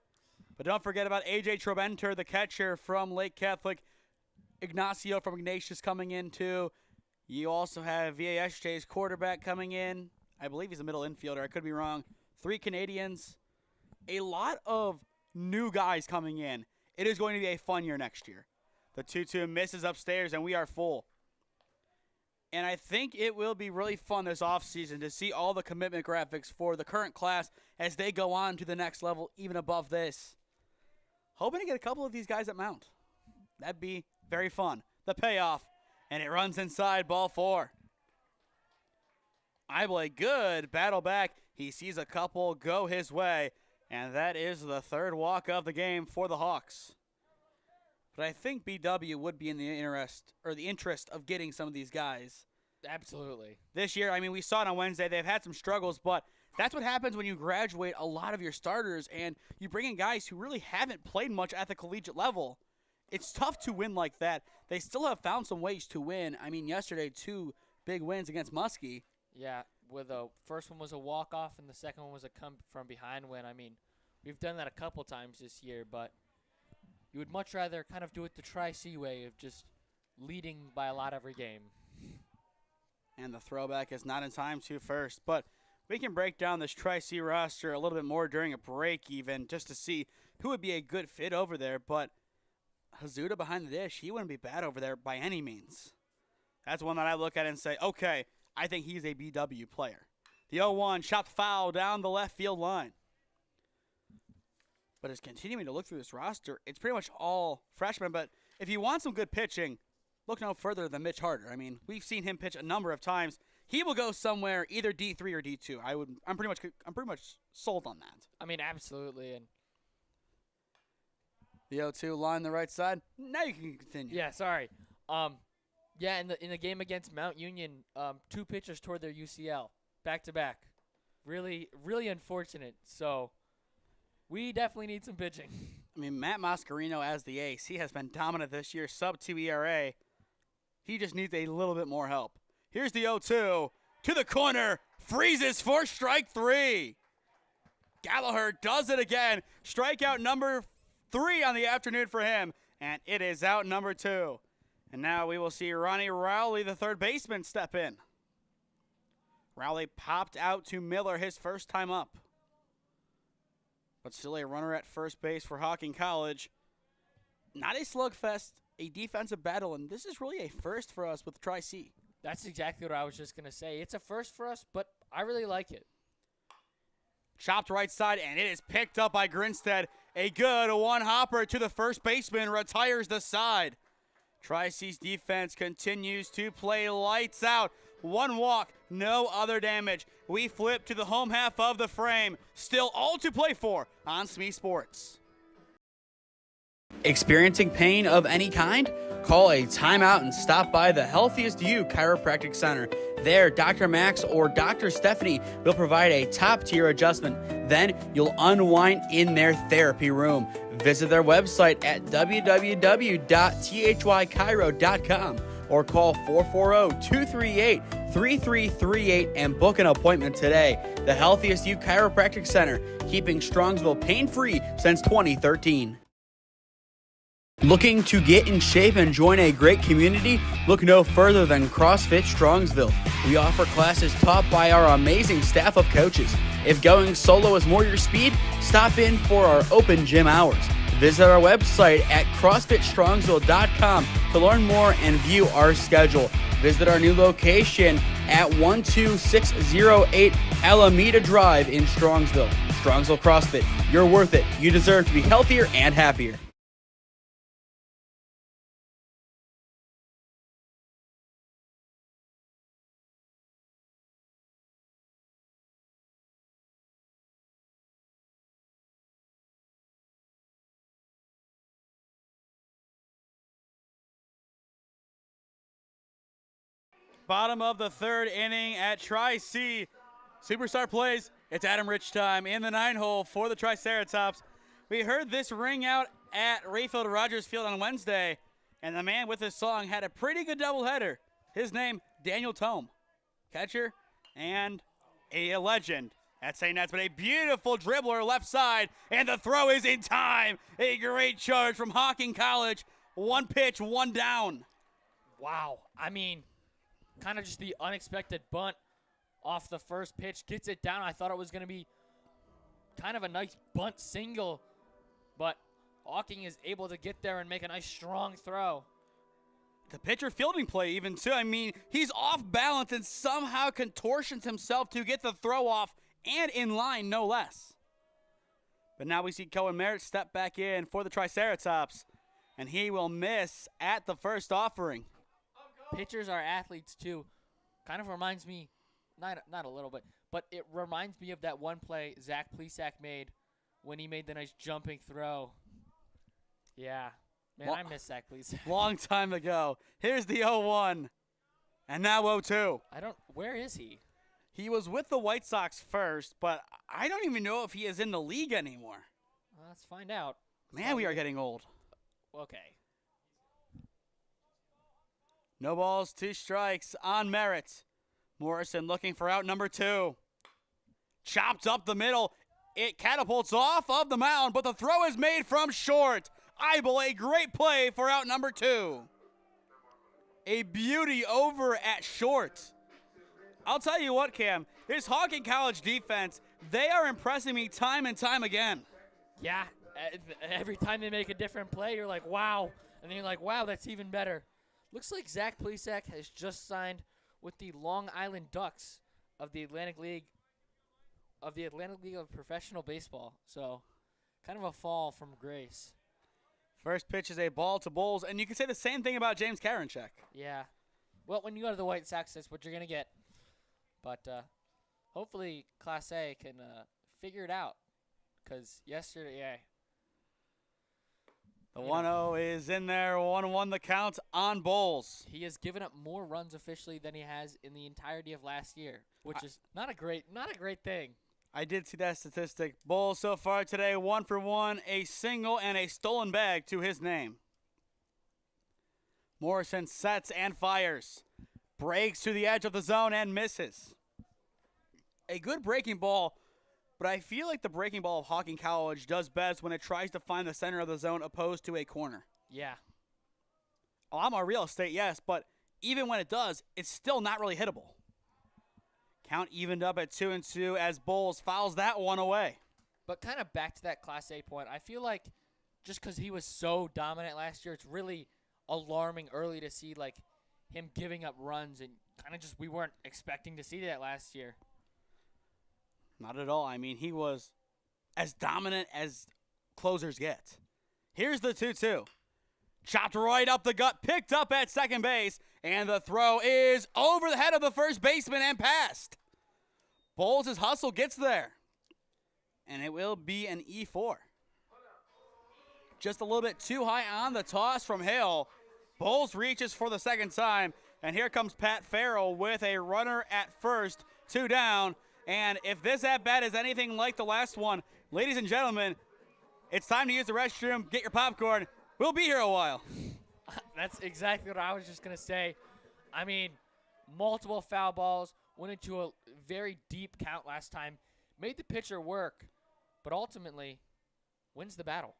But don't forget about A.J. Trobenter, the catcher from Lake Catholic. Ignacio from Ignatius coming in, too. You also have VASJ's quarterback coming in. I believe he's a middle infielder. I could be wrong. 3 Canadians. A lot of new guys coming in. It is going to be a fun year next year. The 2-2 misses upstairs, and we are full. And I think it will be really fun this offseason to see all the commitment graphics for the current class as they go on to the next level, even above this. Hoping to get a couple of these guys at Mount. That'd be very fun. The payoff, and it runs inside, ball 4. Iblay, good battle back. He sees a couple go his way, and that is the third walk of the game for the Hawks. But I think BW would be in the interest of getting some of these guys. Absolutely. This year, I mean, we saw it on Wednesday. They've had some struggles, but that's what happens when you graduate a lot of your starters and you bring in guys who really haven't played much at the collegiate level. It's tough to win like that. They still have found some ways to win. I mean, yesterday, 2 big wins against Muskie. Yeah, where the first one was a walk-off and the second one was a come-from-behind win. I mean, we've done that a couple times this year, but you would much rather kind of do it the Tri-C way of just leading by a lot every game. And the throwback is not in time to first, but we can break down this Tri-C roster a little bit more during a break even just to see who would be a good fit over there. But Hazuda behind the dish, he wouldn't be bad over there by any means. That's one that I look at and say, okay, I think he's a BW player. The 0-1 chopped foul down the left field line. But as continuing to look through this roster, it's pretty much all freshmen. But if you want some good pitching, look no further than Mitch Harder. I mean, we've seen him pitch a number of times. He will go somewhere either D3 or D2. I'm pretty much sold on that. I mean, absolutely. And the 0-2 line the right side. Now you can continue. yeah, sorry. Yeah, in the game against Mount Union, 2 pitchers toward their UCL back to back. Really, really unfortunate. So we definitely need some pitching. I mean, Matt Mascarino as the ace, he has been dominant this year, sub-2 ERA. He just needs a little bit more help. Here's the 0-2 to the corner, freezes for strike 3. Gallagher does it again. Strikeout number 3 on the afternoon for him, and it is out number 2. And now we will see Ronnie Rowley, the third baseman, step in. Rowley popped out to Miller his first time up. But still a runner at first base for Hocking College. Not a slugfest, a defensive battle, and this is really a first for us with Tri-C. That's exactly what I was just going to say. It's a first for us, but I really like it. Chopped right side, and it is picked up by Grinstead. A good one-hopper to the first baseman, retires the side. Tri-C's defense continues to play lights out. 1 walk, no other damage. We flip to the home half of the frame. Still all to play for on SmeeSports. Experiencing pain of any kind? Call a timeout and stop by the Healthiest You Chiropractic Center. There, Dr. Max or Dr. Stephanie will provide a top-tier adjustment. Then you'll unwind in their therapy room. Visit their website at www.thychiro.com or call 440-238-3338 and book an appointment today. The Healthiest You Chiropractic Center, keeping Strongsville pain-free since 2013. Looking to get in shape and join a great community? Look no further than CrossFit Strongsville. We offer classes taught by our amazing staff of coaches. If going solo is more your speed, stop in for our open gym hours. Visit our website at CrossFitStrongsville.com to learn more and view our schedule. Visit our new location at 12608 Alameda Drive in Strongsville. Strongsville CrossFit, you're worth it. You deserve to be healthier and happier. Bottom of the third inning at Tri-C. Superstar plays. It's Adam Rich time in the 9-hole for the Triceratops. We heard this ring out at Rayfield Rogers Field on Wednesday, and the man with this song had a pretty good doubleheader. His name, Daniel Tome, catcher and a legend at St. Nets, but a beautiful dribbler left side, and the throw is in time. A great charge from Hocking College. 1 pitch, 1 down. Wow. I mean, kind of just the unexpected bunt off the first pitch. Gets it down. I thought it was going to be kind of a nice bunt single. but Hocking is able to get there and make a nice strong throw. The pitcher fielding play even too. I mean, he's off balance and somehow contortions himself to get the throw off and in line, no less. But now we see Cohen Merritt step back in for the Triceratops, and he will miss at the first offering. Pitchers are athletes too. Kind of reminds me, not a little bit, but it reminds me of that one play Zach Plesac made when he made the nice jumping throw. Yeah. Man, I miss Zach Plesac. Long time ago. Here's the 0-1, and now 0-2. Where is he? He was with the White Sox first, but I don't even know if he is in the league anymore. Let's find out. Man, we are getting old. Okay. No balls, 2 strikes on Merritt. Morrison looking for out number 2. Chopped up the middle. It catapults off of the mound, but the throw is made from short. Eibel, a great play for out number 2. A beauty over at short. I'll tell you what, Cam, this Hocking College defense, they are impressing me time and time again. Yeah, every time they make a different play, you're like, wow. And then you're like, wow, that's even better. Looks like Zach Plesac has just signed with the Long Island Ducks of the Atlantic League of Professional Baseball. So, kind of a fall from grace. First pitch is a ball to Bowles, and you can say the same thing about James Karinchak. Yeah. Well, when you go to the White Sox, that's what you're going to get. But hopefully Class A can figure it out. Because yesterday, yeah. The 1-0 is in there. 1-1 the count on Bowles. He has given up more runs officially than he has in the entirety of last year, which is not a great thing. I did see that statistic. Bowles so far today, 1 for 1, a single and a stolen bag to his name. Morrison sets and fires. Breaks to the edge of the zone and misses. A good breaking ball, but I feel like the breaking ball of Hocking College does best when it tries to find the center of the zone opposed to a corner. Yeah. A lot more real estate, yes, but even when it does, it's still not really hittable. Count evened up at 2-2 as Bowles fouls that one away. But kind of back to that Class A point, I feel like just because he was so dominant last year, it's really alarming early to see like him giving up runs, and kind of just we weren't expecting to see that last year. Not at all. I mean, he was as dominant as closers get. Here's the 2-2. Chopped right up the gut, picked up at second base, and the throw is over the head of the first baseman and past. Bowles' hustle gets there, and it will be an E4. Just a little bit too high on the toss from Hill. Bowles reaches for the second time, and here comes Pat Farrell with a runner at first, 2 down. And if this at-bat is anything like the last one, ladies and gentlemen, it's time to use the restroom, get your popcorn. We'll be here a while. That's exactly what I was just going to say. I mean, multiple foul balls, went into a very deep count last time, made the pitcher work, but ultimately wins the battle.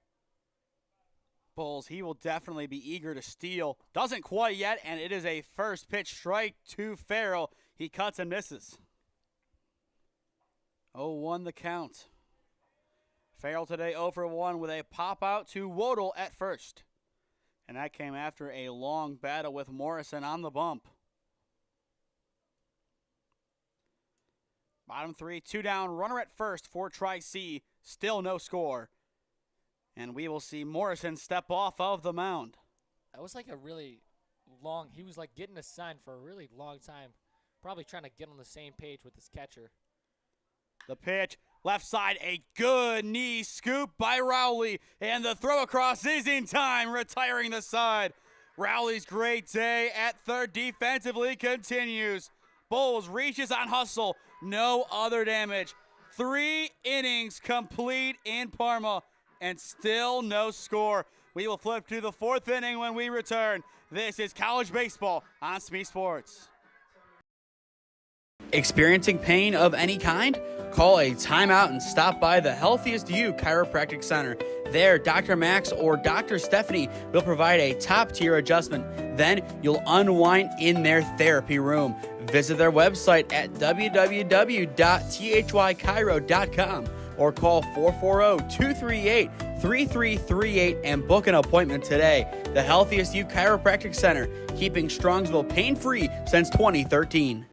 Bowles, he will definitely be eager to steal. Doesn't quite yet, and it is a first pitch strike to Farrell. He cuts and misses. 0-1 the count. Farrell today 0 for 1 with a pop out to Mottl at first. And that came after a long battle with Morrison on the bump. Bottom 3, 2 down, runner at first for Tri-C. Still no score. And we will see Morrison step off of the mound. That was like a really long, he was like getting a sign for a really long time. Probably trying to get on the same page with his catcher. The pitch, left side, a good knee scoop by Rowley, and the throw across is in time, retiring the side. Rowley's great day at third defensively continues. Bowles reaches on hustle, no other damage. 3 innings complete in Parma, and still no score. We will flip to the 4th inning when we return. This is college baseball on SmeeSports. Experiencing pain of any kind? Call a timeout and stop by the Healthiest You Chiropractic Center. There, Dr. Max or Dr. Stephanie will provide a top-tier adjustment. Then you'll unwind in their therapy room. Visit their website at www.thychiro.com or call 440-238 888-888-3338 and book an appointment today. The Healthiest You Chiropractic Center, keeping Strongsville pain-free since 2013.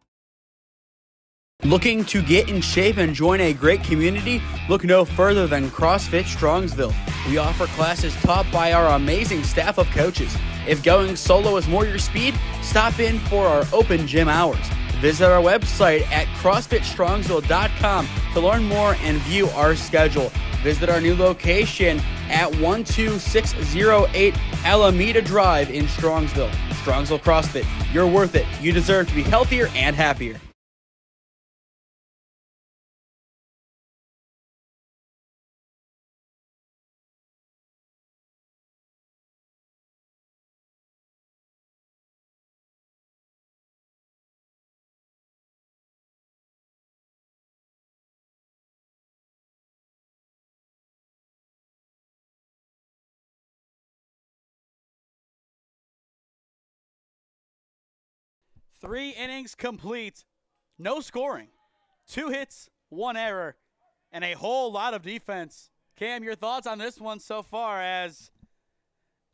Looking to get in shape and join a great community? Look no further than CrossFit Strongsville. We offer classes taught by our amazing staff of coaches. If going solo is more your speed, stop in for our open gym hours. Visit our website at CrossFitStrongsville.com to learn more and view our schedule. Visit our new location at 12608 Alameda Drive in Strongsville. Strongsville CrossFit, you're worth it. You deserve to be healthier and happier. Three innings complete, no scoring, 2 hits, 1 error, and a whole lot of defense. Cam, your thoughts on this one so far? As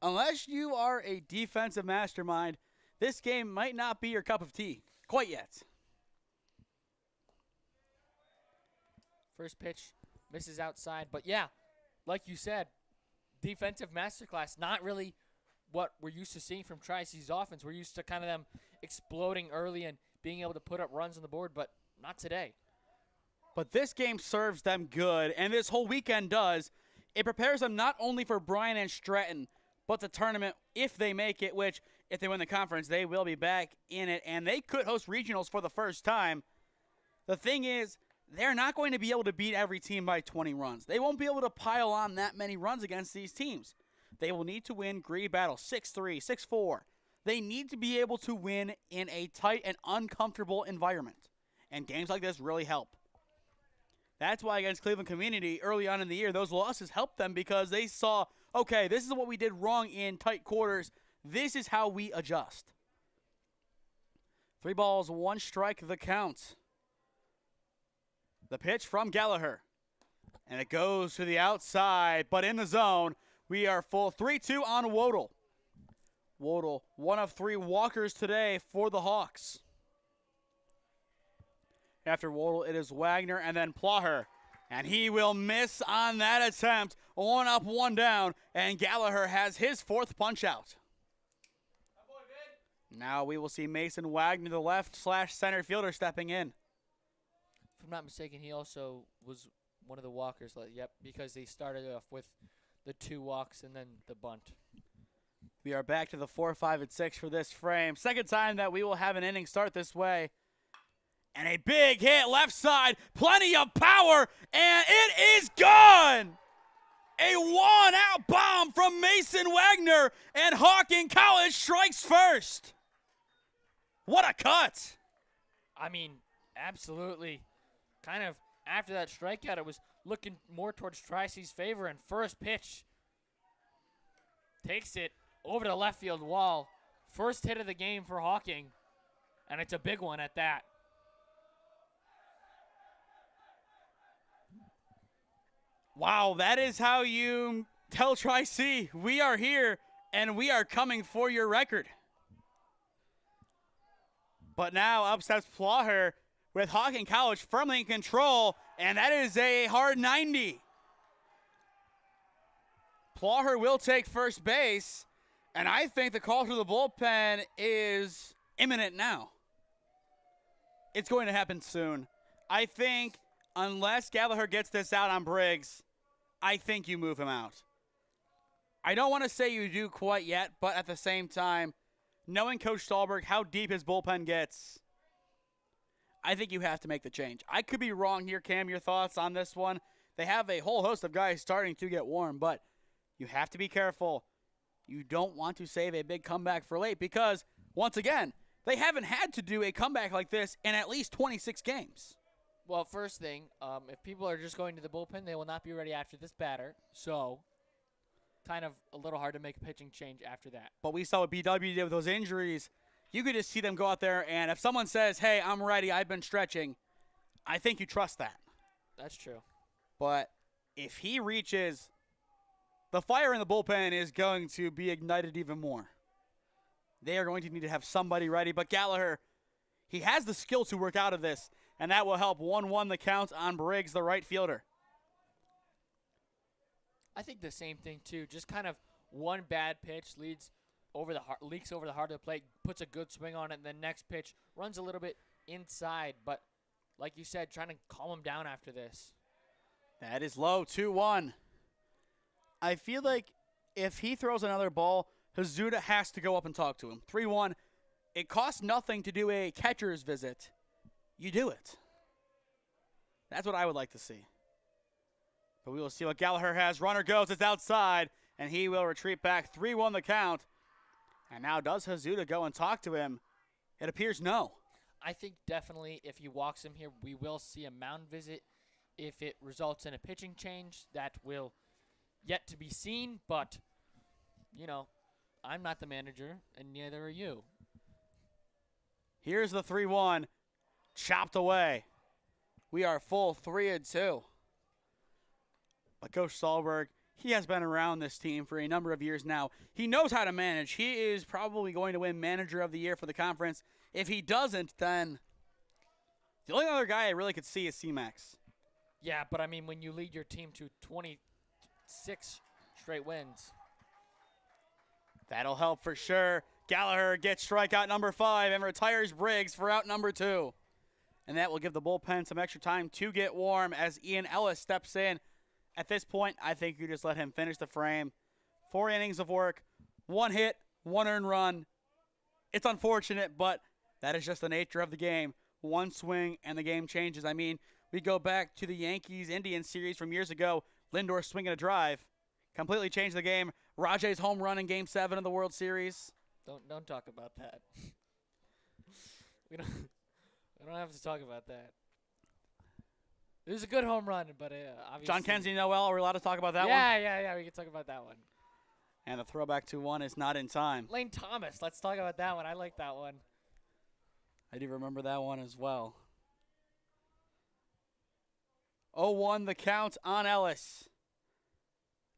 unless you are a defensive mastermind, this game might not be your cup of tea quite yet. First pitch misses outside, but yeah, like you said, defensive masterclass, not really what we're used to seeing from Tri-City's offense. We're used to kind of them exploding early and being able to put up runs on the board, but not today. But this game serves them good, and this whole weekend does. It prepares them not only for Bryan and Stratton, but the tournament if they make it, which if they win the conference, they will be back in it, and they could host regionals for the first time. The thing is, they're not going to be able to beat every team by 20 runs. They won't be able to pile on that many runs against these teams. They will need to win gritty battles 6-3, 6-4. They need to be able to win in a tight and uncomfortable environment. And games like this really help. That's why against Cleveland Community early on in the year, those losses helped them because they saw, okay, this is what we did wrong in tight quarters. This is how we adjust. 3 balls, 1 strike, the count. The pitch from Gallagher. And it goes to the outside, but in the zone. We are full 3-2 on Mottl. Mottl, 1 of 3 walkers today for the Hawks. After Mottl, it is Wagner and then Plaher. And he will miss on that attempt. 1 up, 1 down. And Gallagher has his 4th punch out. Now we will see Mason Wagner, the left/center fielder, stepping in. If I'm not mistaken, he also was one of the walkers. Yep, because they started off with the 2 walks and then the bunt. We are back to the 4, 5, and 6 for this frame. Second time that we will have an inning start this way. And a big hit left side. Plenty of power. And it is gone. A 1-out bomb from Mason Wagner. And Hocking College strikes first. What a cut. I mean, absolutely. Kind of after that strikeout, it was looking more towards Tri-City's favor. And first pitch takes it over the left field wall. First hit of the game for Hocking. And it's a big one at that. Wow, that is how you tell Tri-C, we are here and we are coming for your record. But now up steps Plaher with Hocking College firmly in control, and that is a hard 90. Plaher will take first base, and I think the call to the bullpen is imminent now. It's going to happen soon. I think unless Gallagher gets this out on Briggs, I think you move him out. I don't want to say you do quite yet, but at the same time, knowing Coach Stahlberg, how deep his bullpen gets, I think you have to make the change. I could be wrong here, Cam. Your thoughts on this one? They have a whole host of guys starting to get warm, but you have to be careful. You don't want to save a big comeback for late because, once again, they haven't had to do a comeback like this in at least 26 games. Well, first thing, if people are just going to the bullpen, they will not be ready after this batter. So, kind of a little hard to make a pitching change after that. But we saw what BW did with those injuries. You could just see them go out there, and if someone says, hey, I'm ready, I've been stretching, I think you trust that. That's true. But if he reaches the fire in the bullpen is going to be ignited even more. They are going to need to have somebody ready, but Gallagher, he has the skill to work out of this, and that will help 1-1 the count on Briggs, the right fielder. I think the same thing, too. Just kind of one bad pitch leaks over the heart of the plate, puts a good swing on it, and the next pitch runs a little bit inside. But like you said, trying to calm him down after this. That is low, 2-1. I feel like if he throws another ball, Hazuda has to go up and talk to him. 3-1. It costs nothing to do a catcher's visit. You do it. That's what I would like to see. But we will see what Gallagher has. Runner goes, it's outside, and he will retreat back. 3-1 the count. And now does Hazuda go and talk to him? It appears no. I think definitely if he walks him here, we will see a mound visit. If it results in a pitching change, that will yet to be seen. But, you know, I'm not the manager, and neither are you. Here's the 3-1. Chopped away. We are full 3-2. But Coach Sahlberg, he has been around this team for a number of years now. He knows how to manage. He is probably going to win Manager of the Year for the conference. If he doesn't, then the only other guy I really could see is C-Max. Yeah, but I mean, when you lead your team to 26 straight wins. That'll help for sure. Gallagher gets strikeout number 5 and retires Briggs for out number 2. And that will give the bullpen some extra time to get warm as Ian Ellis steps in. At this point, I think you just let him finish the frame. 4 innings of work, 1 hit, 1 earned run. It's unfortunate, but that is just the nature of the game. 1 swing, and the game changes. I mean, we go back to the Yankees-Indians series from years ago. Lindor swinging a drive. Completely changed the game. Rajay's home run in Game 7 of the World Series. Don't talk about that. we don't have to talk about that. It was a good home run, but obviously. John Kenzie Noel, are we allowed to talk about that one? Yeah, we can talk about that one. And the throwback to 1 is not in time. Lane Thomas, let's talk about that one. I like that one. I do remember that one as well. 0-1 the count on Ellis.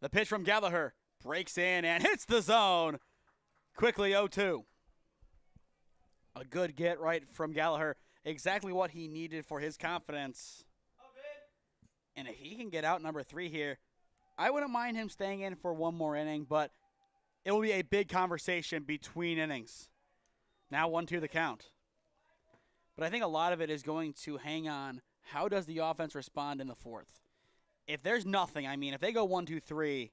The pitch from Gallagher breaks in and hits the zone. Quickly 0-2. A good get right from Gallagher. Exactly what he needed for his confidence. And if he can get out number 3 here, I wouldn't mind him staying in for 1 more inning, but it will be a big conversation between innings. Now 1-2 the count. But I think a lot of it is going to hang on how does the offense respond in the 4th. If there's nothing, I mean, if they go 1-2-3,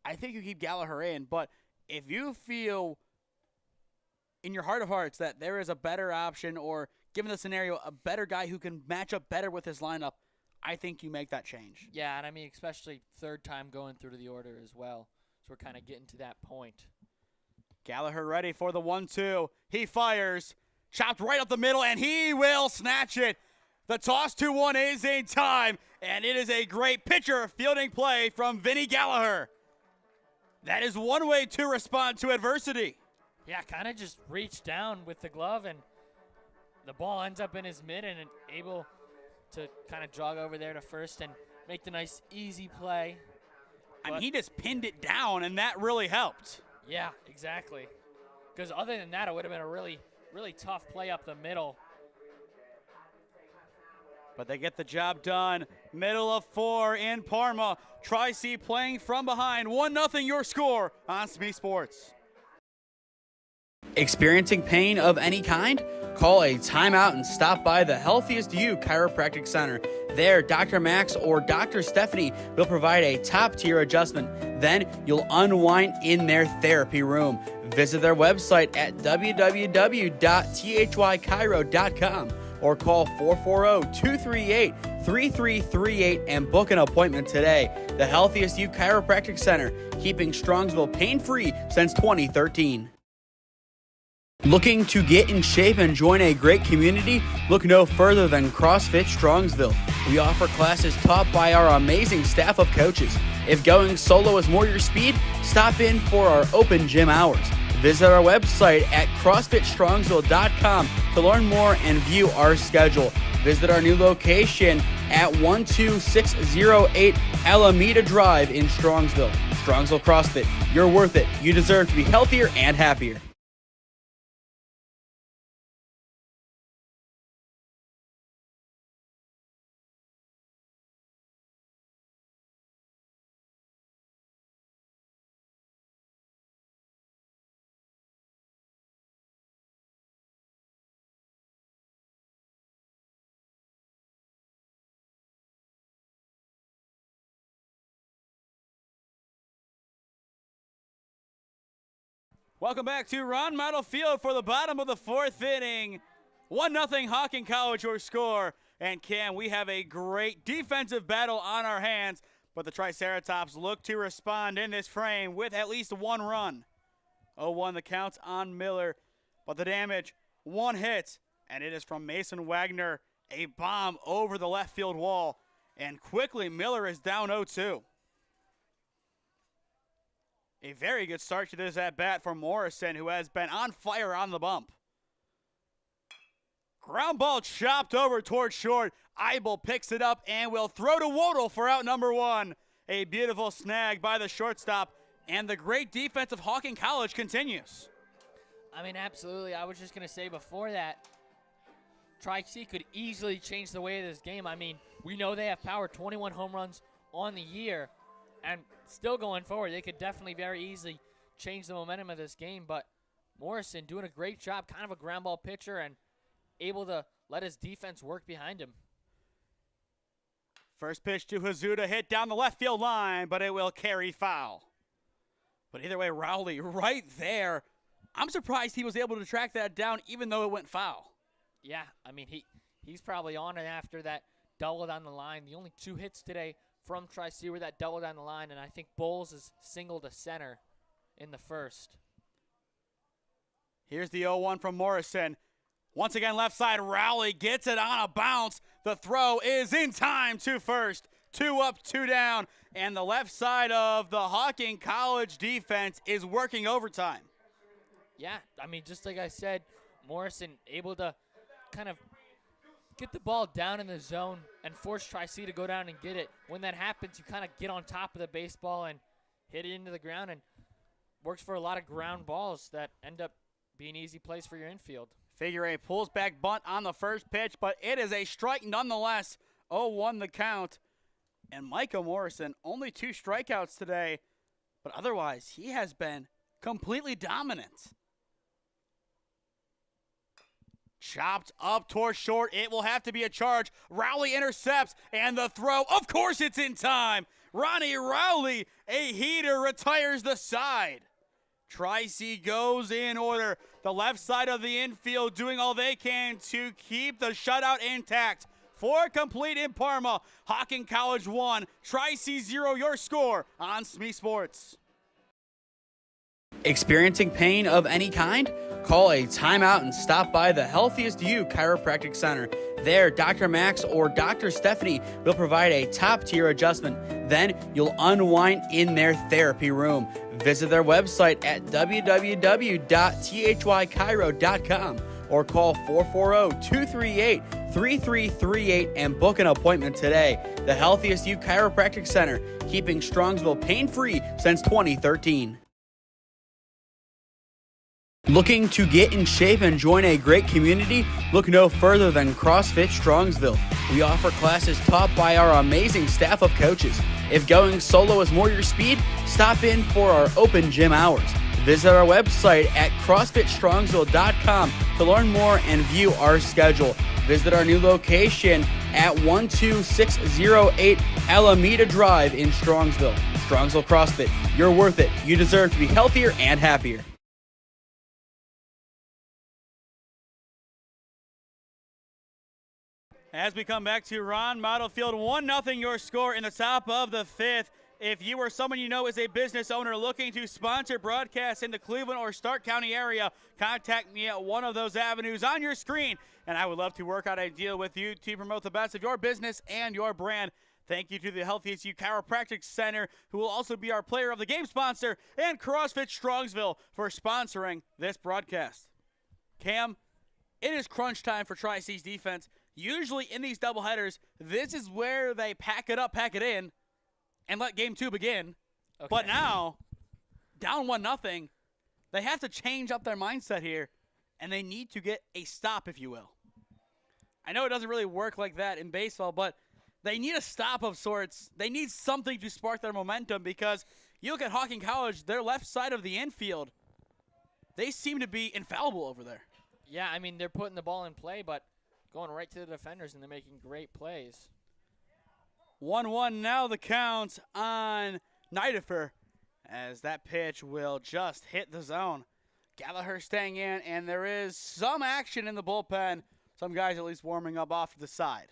I think you keep Gallagher in. But if you feel in your heart of hearts that there is a better option or, given the scenario, a better guy who can match up better with his lineup, I think you make that change. Yeah, and I mean, especially 3rd time going through the order as well. So we're kind of getting to that point. Gallagher ready for the 1-2. He fires. Chopped right up the middle, and he will snatch it. The toss 2-1 is in time, and it is a great pitcher fielding play from Vinny Gallagher. That is one way to respond to adversity. Yeah, kind of just reached down with the glove, and the ball ends up in his mid and able to kind of jog over there to first and make the nice, easy play. I mean, he just pinned it down, and that really helped. Yeah, exactly. Because other than that, it would have been a really, really tough play up the middle. But they get the job done. Middle of 4 in Parma. Tri-C playing from behind. 1-0 your score on SmeeSports. Experiencing pain of any kind? Call a timeout and stop by the Healthiest You Chiropractic Center. There, Dr. Max or Dr. Stephanie will provide a top-tier adjustment. Then you'll unwind in their therapy room. Visit their website at www.thychiro.com or call 440-238-3338 and book an appointment today. The Healthiest You Chiropractic Center, keeping Strongsville pain-free since 2013. Looking to get in shape and join a great community? Look no further than CrossFit Strongsville. We offer classes taught by our amazing staff of coaches. If going solo is more your speed, stop in for our open gym hours. Visit our website at CrossFitStrongsville.com to learn more and view our schedule. Visit our new location at 12608 Alameda Drive in Strongsville. Strongsville CrossFit, you're worth it. You deserve to be healthier and happier. Welcome back to Ron Mottl Field for the bottom of the fourth inning. 1-0 Hocking College your score. And Cam, we have a great defensive battle on our hands, but the Triceratops look to respond in this frame with at least one run. 0-1 the count on Miller, but the damage, one hit, and it is from Mason Wagner, a bomb over the left field wall, and quickly Miller is down 0-2. A very good start to this at-bat for Morrison, who has been on fire on the bump. Ground ball chopped over towards short. Eibel picks it up and will throw to Mottl for out number one. A beautiful snag by the shortstop, and the great defense of Hocking College continues. I mean, absolutely. I was just going to say before that, Tri-C could easily change the way of this game. I mean, we know they have power, 21 home runs on the year. And still going forward, they could definitely very easily change the momentum of this game. But Morrison doing a great job, kind of a ground ball pitcher, and able to let his defense work behind him. First pitch to Hazuda, hit down the left field line, but it will carry foul. But either way, Rowley right there. I'm surprised he was able to track that down even though it went foul. Yeah, I mean, he's probably on it after that double down the line. The only two hits today from Tri-C were that double down the line, and I think Bowles is single to center in the first. Here's the 0-1 from Morrison. Once again, left side, Rowley gets it on a bounce. The throw is in time to first. 2 up, 2 down, and the left side of the Hocking College defense is working overtime. Yeah, I mean, just like I said, Morrison able to kind of get the ball down in the zone and force Tri-C to go down and get it. When that happens, you kind of get on top of the baseball and hit it into the ground, and works for a lot of ground balls that end up being easy plays for your infield. Figure eight pulls back bunt on the first pitch, but it is a strike nonetheless. 0-1 the count. And Micah Morrison, only 2 strikeouts today, but otherwise he has been completely dominant. Chopped up towards short. It will have to be a charge. Rowley intercepts, and the throw, of course it's in time. Ronnie Rowley, a heater, retires the side. Tri-C goes in order. The left side of the infield doing all they can to keep the shutout intact. 4 complete in Parma. Hocking College 1, Tri-C 0, your score on SmeeSports. Experiencing pain of any kind? Call a timeout and stop by the Healthiest You Chiropractic Center. There, Dr. Max or Dr. Stephanie will provide a top-tier adjustment. Then you'll unwind in their therapy room. Visit their website at www.thychiro.com or call 440-238-3338 and book an appointment today. The Healthiest You Chiropractic Center, keeping Strongsville pain-free since 2013. Looking to get in shape and join a great community? Look no further than CrossFit Strongsville. We offer classes taught by our amazing staff of coaches. If going solo is more your speed, stop in for our open gym hours. Visit our website at CrossFitStrongsville.com to learn more and view our schedule. Visit our new location at 12608 Alameda Drive in Strongsville. Strongsville CrossFit, you're worth it. You deserve to be healthier and happier. As we come back to Ron Mottl Field, 1-0 your score in the top of the 5th. If you or someone you know is a business owner looking to sponsor broadcasts in the Cleveland or Stark County area, contact me at one of those avenues on your screen, and I would love to work out a deal with you to promote the best of your business and your brand. Thank you to the Healthiest You Chiropractic Center, who will also be our player of the game sponsor, and CrossFit Strongsville for sponsoring this broadcast. Cam, it is crunch time for Tri-C's defense. Usually in these doubleheaders, this is where they pack it up, pack it in, and let game 2 begin. Okay. But now, down 1-0, they have to change up their mindset here, and they need to get a stop, if you will. I know it doesn't really work like that in baseball, but they need a stop of sorts. They need something to spark their momentum because you look at Hocking College, their left side of the infield, they seem to be infallible over there. Yeah, I mean, they're putting the ball in play, but going right to the defenders, and they're making great plays. 1-1 now the count on Nidifer as that pitch will just hit the zone. Gallagher staying in, and there is some action in the bullpen. Some guys at least warming up off to the side.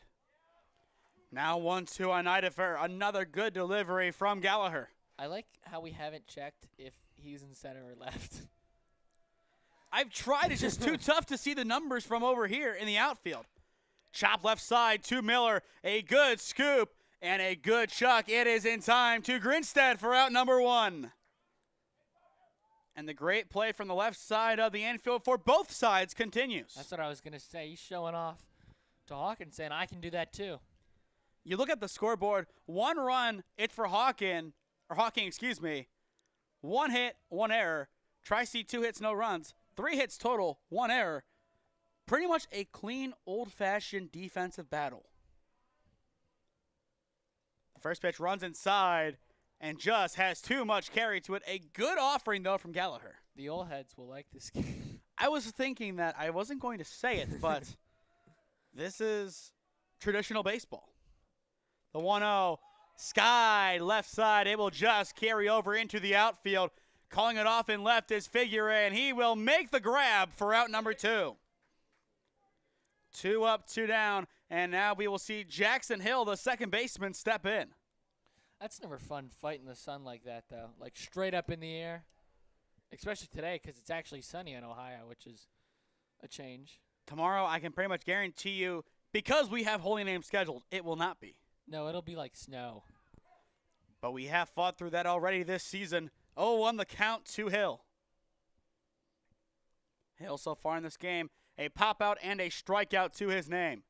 Now 1-2 on Nidifer. Another good delivery from Gallagher. I like how we haven't checked if he's in center or left. I've tried. It's just too tough to see the numbers from over here in the outfield. Chop left side to Miller. A good scoop and a good chuck. It is in time to Grinstead for out number 1. And the great play from the left side of the infield for both sides continues. That's what I was going to say. He's showing off to Hawkins, saying, I can do that too. You look at the scoreboard, 1 run, it's for Hocking, 1 hit, 1 error. Tri-C 2 hits, no runs. 3 hits total, 1 error. Pretty much a clean, old-fashioned defensive battle. The first pitch runs inside and just has too much carry to it. A good offering, though, from Gallagher. The old heads will like this game. I was thinking that I wasn't going to say it, but this is traditional baseball. The 1-0, Sky, left side, able just carry over into the outfield. Calling it off in left is Figure, and he will make the grab for out number 2. 2 up, 2 down, and now we will see Jackson Hill, the second baseman, step in. That's never fun fighting the sun like that, though. Like straight up in the air. Especially today because it's actually sunny in Ohio, which is a change. Tomorrow, I can pretty much guarantee you, because we have Holy Name scheduled, it will not be. No, it'll be like snow. But we have fought through that already this season. 0-1 the count to Hill. Hill so far in this game, a pop-out and a strikeout to his name.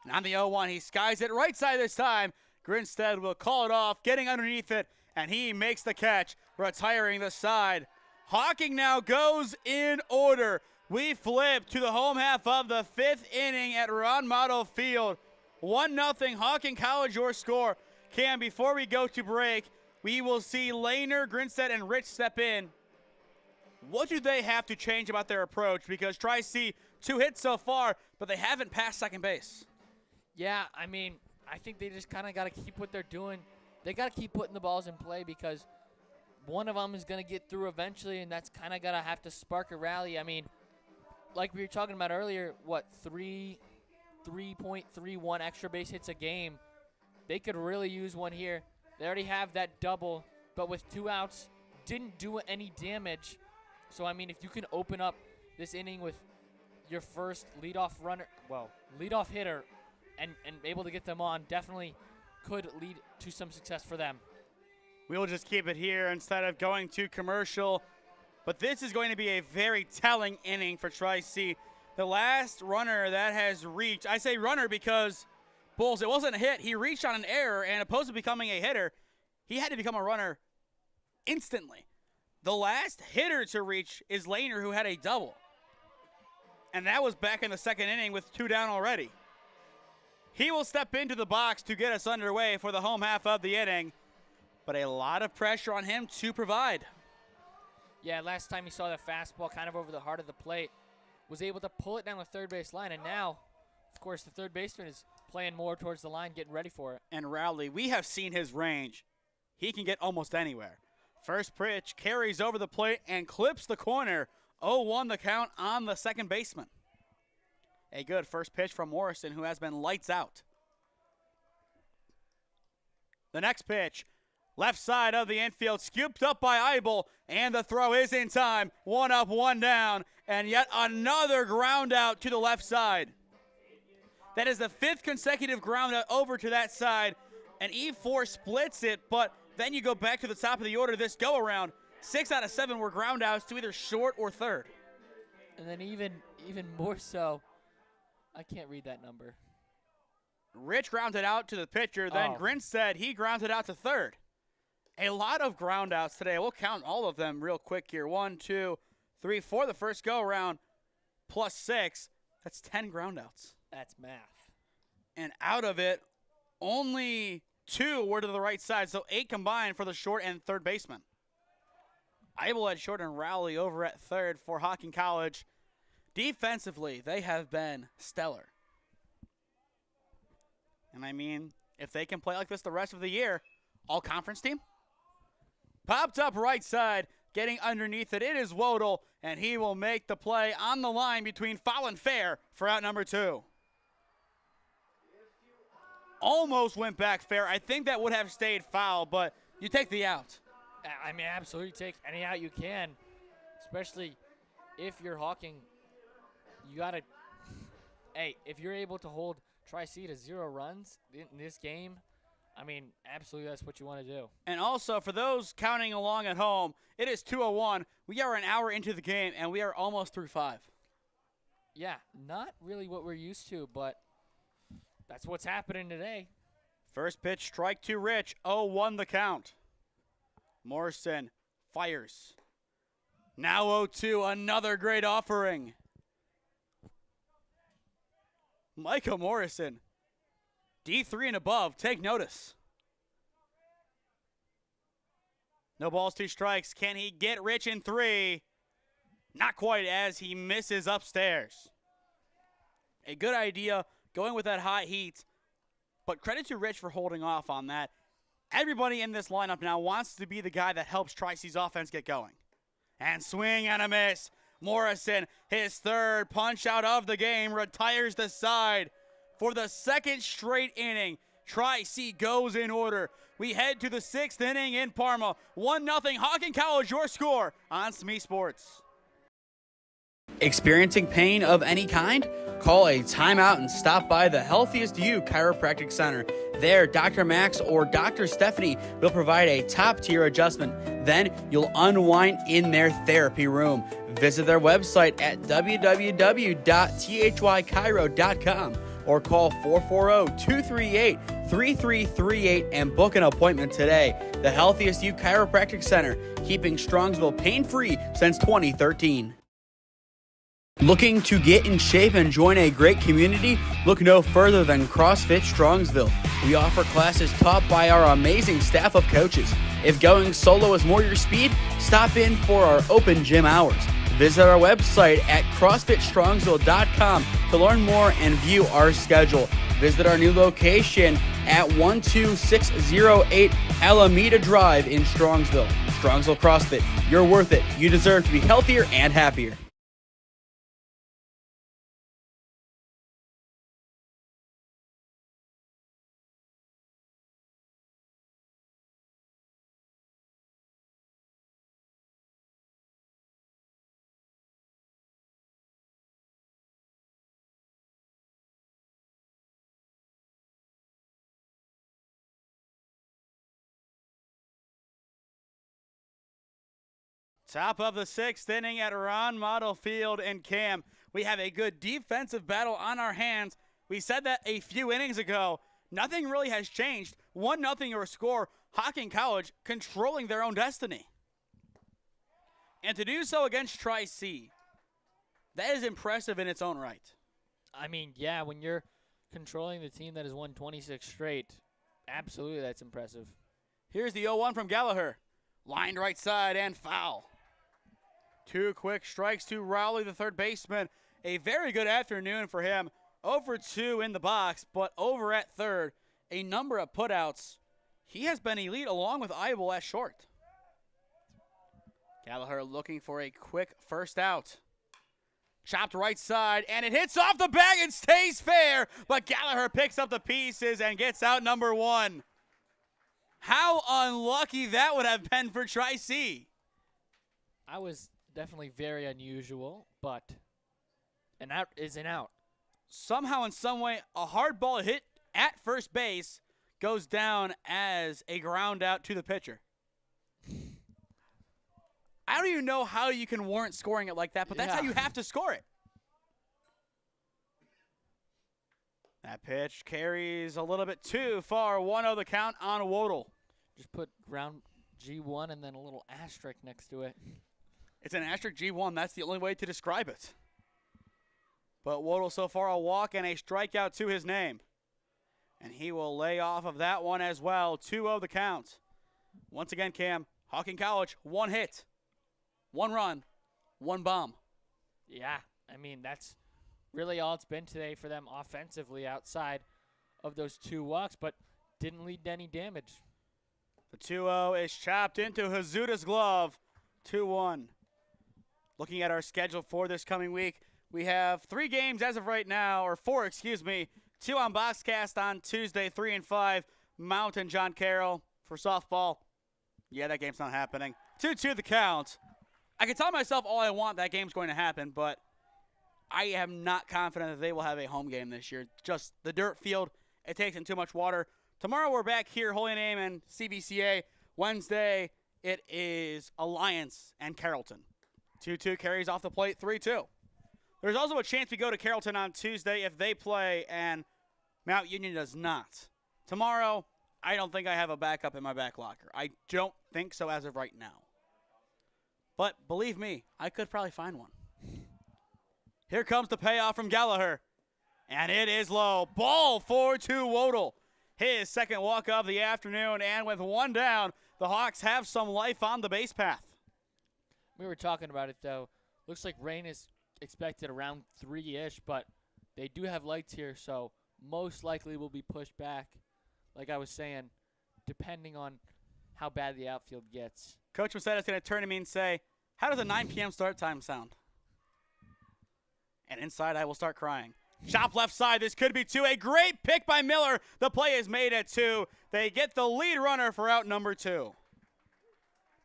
And on the 0-1, he skies it right side this time. Grinstead will call it off, getting underneath it, and he makes the catch, retiring the side. Hocking now goes in order. We flip to the home half of the 5th inning at Ron Mottl Field. 1-0 Hocking College your score. Cam, before we go to break, we will see Lehner, Grinstead, and Rich step in. What do they have to change about their approach? Because Tri-C 2 hits so far, but they haven't passed second base. Yeah, I mean, I think they just kind of got to keep what they're doing. They got to keep putting the balls in play because one of them is going to get through eventually, and that's kind of going to have to spark a rally. I mean, like we were talking about earlier, 3.31 extra base hits a game. They could really use one here. They already have that double, but with 2 outs, didn't do any damage. So, I mean, if you can open up this inning with your first leadoff hitter and able to get them on, definitely could lead to some success for them. We'll just keep it here instead of going to commercial. But this is going to be a very telling inning for Tri-C. The last runner that has reached, I say runner because, Bulls, it wasn't a hit. He reached on an error, and opposed to becoming a hitter, he had to become a runner instantly. The last hitter to reach is Lehner, who had a double. And that was back in the 2nd inning with 2 down already. He will step into the box to get us underway for the home half of the inning. But a lot of pressure on him to provide. Yeah, last time he saw the fastball kind of over the heart of the plate, was able to pull it down the third base line, and now, of course, the third baseman is playing more towards the line, getting ready for it. And Rowley, we have seen his range. He can get almost anywhere. First pitch carries over the plate and clips the corner. 0-1 the count on the second baseman. A good first pitch from Morrison, who has been lights out. The next pitch, left side of the infield, scooped up by Eibel, and the throw is in time. 1 up, 1 down, and yet another ground out to the left side. That is the 5th consecutive ground out over to that side, and E4 splits it, but then you go back to the top of the order this go-around. 6 out of 7 were ground outs to either short or third. And then even more so, I can't read that number. Rich grounded out to the pitcher. Then Grinstead, he grounded out to third. A lot of ground outs today. We'll count all of them real quick here. 1, 2, 3, 4 the first go around, plus 6. That's 10 ground outs. That's math. And out of it, only 2 were to the right side, so 8 combined for the short and third baseman. Eibel at short and Rowley over at third for Hocking College. Defensively, they have been stellar. And I mean, if they can play like this the rest of the year, all-conference team. Popped up right side, getting underneath it. It is Mottl, and he will make the play on the line between foul and fair for out number 2. Almost went back fair. I think that would have stayed foul, but you take the out. I mean, absolutely take any out you can, especially if you're Hocking. You got to, hey, if you're able to hold Tri-C to 0 runs in this game, I mean, absolutely that's what you want to do. And also, for those counting along at home, it is 2:01. We are an hour into the game, and we are almost through 5. Yeah, not really what we're used to, but that's what's happening today. First pitch, strike to Rich. 0-1 the count. Morrison fires. Now 0-2, another great offering. Micah Morrison, D3 and above, take notice. No balls, 2 strikes. Can he get Rich in 3? Not quite, as he misses upstairs. A good idea going with that hot heat, but credit to Rich for holding off on that. Everybody in this lineup now wants to be the guy that helps Tri-C's offense get going. And swing and a miss. Morrison, his third punch out of the game, retires the side. For the second straight inning, Tri-C goes in order. We head to the 6th inning in Parma. 1-0 Hocking College, your score on SmeeSports. Experiencing pain of any kind? Call a timeout and stop by the Healthiest You Chiropractic Center. There, Dr. Max or Dr. Stephanie will provide a top-tier adjustment. Then you'll unwind in their therapy room. Visit their website at www.thychiro.com or call 440-238-3338 and book an appointment today. The Healthiest You Chiropractic Center, keeping Strongsville pain-free since 2013. Looking to get in shape and join a great community? Look no further than CrossFit Strongsville. We offer classes taught by our amazing staff of coaches. If going solo is more your speed, stop in for our open gym hours. Visit our website at CrossFitStrongsville.com to learn more and view our schedule. Visit our new location at 12608 Alameda Drive in Strongsville. Strongsville CrossFit, you're worth it. You deserve to be healthier and happier. Top of the 6th inning at Ron Mottl Field in Cam. We have a good defensive battle on our hands. We said that a few innings ago. Nothing really has changed. 1-0 your score. Hocking College controlling their own destiny. And to do so against Tri-C, that is impressive in its own right. I mean, yeah, when you're controlling the team that has won 26 straight, absolutely that's impressive. Here's the 0-1 from Gallagher. Lined right side and foul. 2 quick strikes to Rowley, the third baseman. A very good afternoon for him. 0-2 in the box, but over at third, a number of putouts. He has been elite along with Eibel at short. Gallagher looking for a quick first out. Chopped right side, and it hits off the bag and stays fair, but Gallagher picks up the pieces and gets out number 1. How unlucky that would have been for Tri-C. I was definitely very unusual, but an out is an out. Somehow, in some way, a hard ball hit at first base goes down as a ground out to the pitcher. I don't even know how you can warrant scoring it like that, but that's how you have to score it. That pitch carries a little bit too far. 1-0 the count on Mottl. Just put ground G1 and then a little asterisk next to it. It's an asterisk G1. That's the only way to describe it. But Mottl so far a walk and a strikeout to his name. And he will lay off of that one as well. 2-0 the count. Once again, Cam, Hocking College, 1 hit, 1 run, 1 bomb. Yeah, I mean, that's really all it's been today for them offensively outside of those 2 walks, but didn't lead to any damage. The 2-0 is chopped into Hazuda's glove. 2-1. Looking at our schedule for this coming week, we have 3 games as of right now, or 4, excuse me. 2 on Boxcast on Tuesday, 3 and 5. Mountain John Carroll for softball. Yeah, that game's not happening. 2-2 the count. I can tell myself all I want that game's going to happen, but I am not confident that they will have a home game this year. Just the dirt field, it takes in too much water. Tomorrow we're back here, Holy Name and CBCA. Wednesday, it is Alliance and Carrollton. 2-2 carries off the plate, 3-2. There's also a chance we go to Carrollton on Tuesday if they play and Mount Union does not. Tomorrow, I don't think I have a backup in my back locker. I don't think so as of right now. But believe me, I could probably find one. Here comes the payoff from Gallagher. And it is low. Ball 4-2 Mottl. His second walk of the afternoon. And with 1 down, the Hawks have some life on the base path. We were talking about it, though. Looks like rain is expected around 3-ish, but they do have lights here, so most likely will be pushed back. Like I was saying, depending on how bad the outfield gets. Coach Macetta's going to turn to me and say, how does a 9 p.m. start time sound? And inside, I will start crying. Chop left side. This could be 2. A great pick by Miller. The play is made at 2. They get the lead runner for out number 2.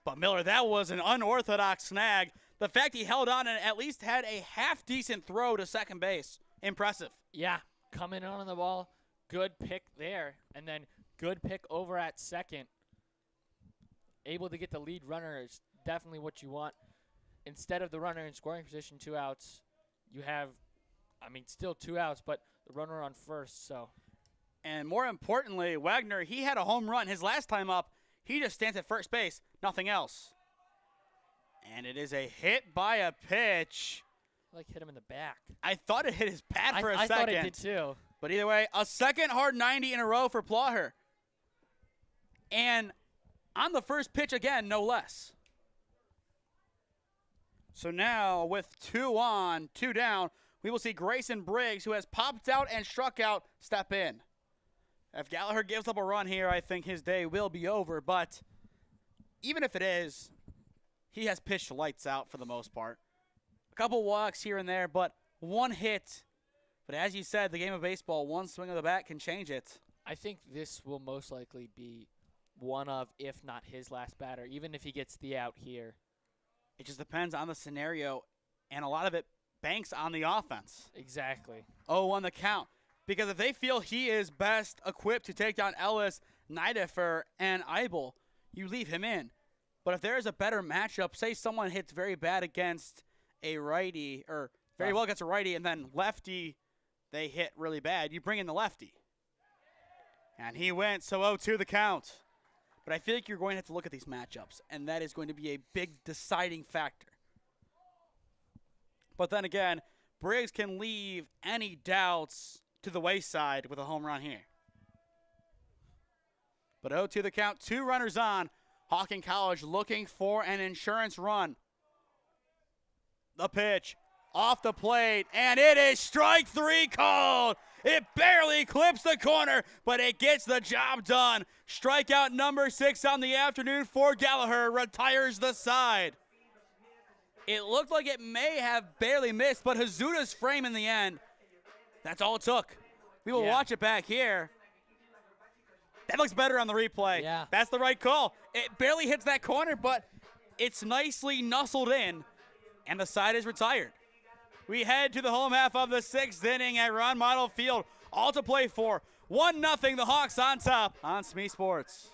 But Miller, that was an unorthodox snag. The fact he held on and at least had a half-decent throw to second base. Impressive. Yeah, coming on the ball. Good pick there. And then good pick over at second. Able to get the lead runner is definitely what you want. Instead of the runner in scoring position, 2 outs, you have, still 2 outs, but the runner on first, so. And more importantly, Wagner, he had a home run his last time up. He just stands at first base, nothing else. And it is a hit by a pitch. Like hit him in the back. I thought it hit his bat for a second. I thought it did too. But either way, a second hard 90 in a row for Plaher. And on the first pitch again, no less. So now with 2 on, 2 down, we will see Grayson Briggs, who has popped out and struck out, step in. If Gallagher gives up a run here, I think his day will be over. But even if it is, he has pitched lights out for the most part. A couple walks here and there, but 1 hit. But as you said, the game of baseball, 1 swing of the bat can change it. I think this will most likely be one of, if not his last batter, even if he gets the out here. It just depends on the scenario, and a lot of it banks on the offense. Exactly. 0-1 the count. Because if they feel he is best equipped to take down Ellis, Nidefer, and Eibel, you leave him in. But if there is a better matchup, say someone hits very bad against a righty, or very well against a righty, and then lefty, they hit really bad, you bring in the lefty. And he went, so 0-2 the count. But I feel like you're going to have to look at these matchups, and that is going to be a big deciding factor. But then again, Briggs can leave any doubts to the wayside with a home run here. But 0-2 the count, 2 runners on. Hocking College looking for an insurance run. The pitch off the plate, and it is strike 3 called. It barely clips the corner, but it gets the job done. Strikeout number 6 on the afternoon for Gallagher, retires the side. It looked like it may have barely missed, but Hazuda's frame in the end, that's all it took. We will watch it back here. That looks better on the replay. Yeah. That's the right call. It barely hits that corner, but it's nicely nuzzled in, and the side is retired. We head to the home half of the 6th inning at Ron Mottl Field. All to play for. 1-0, the Hawks on top on SmeeSports.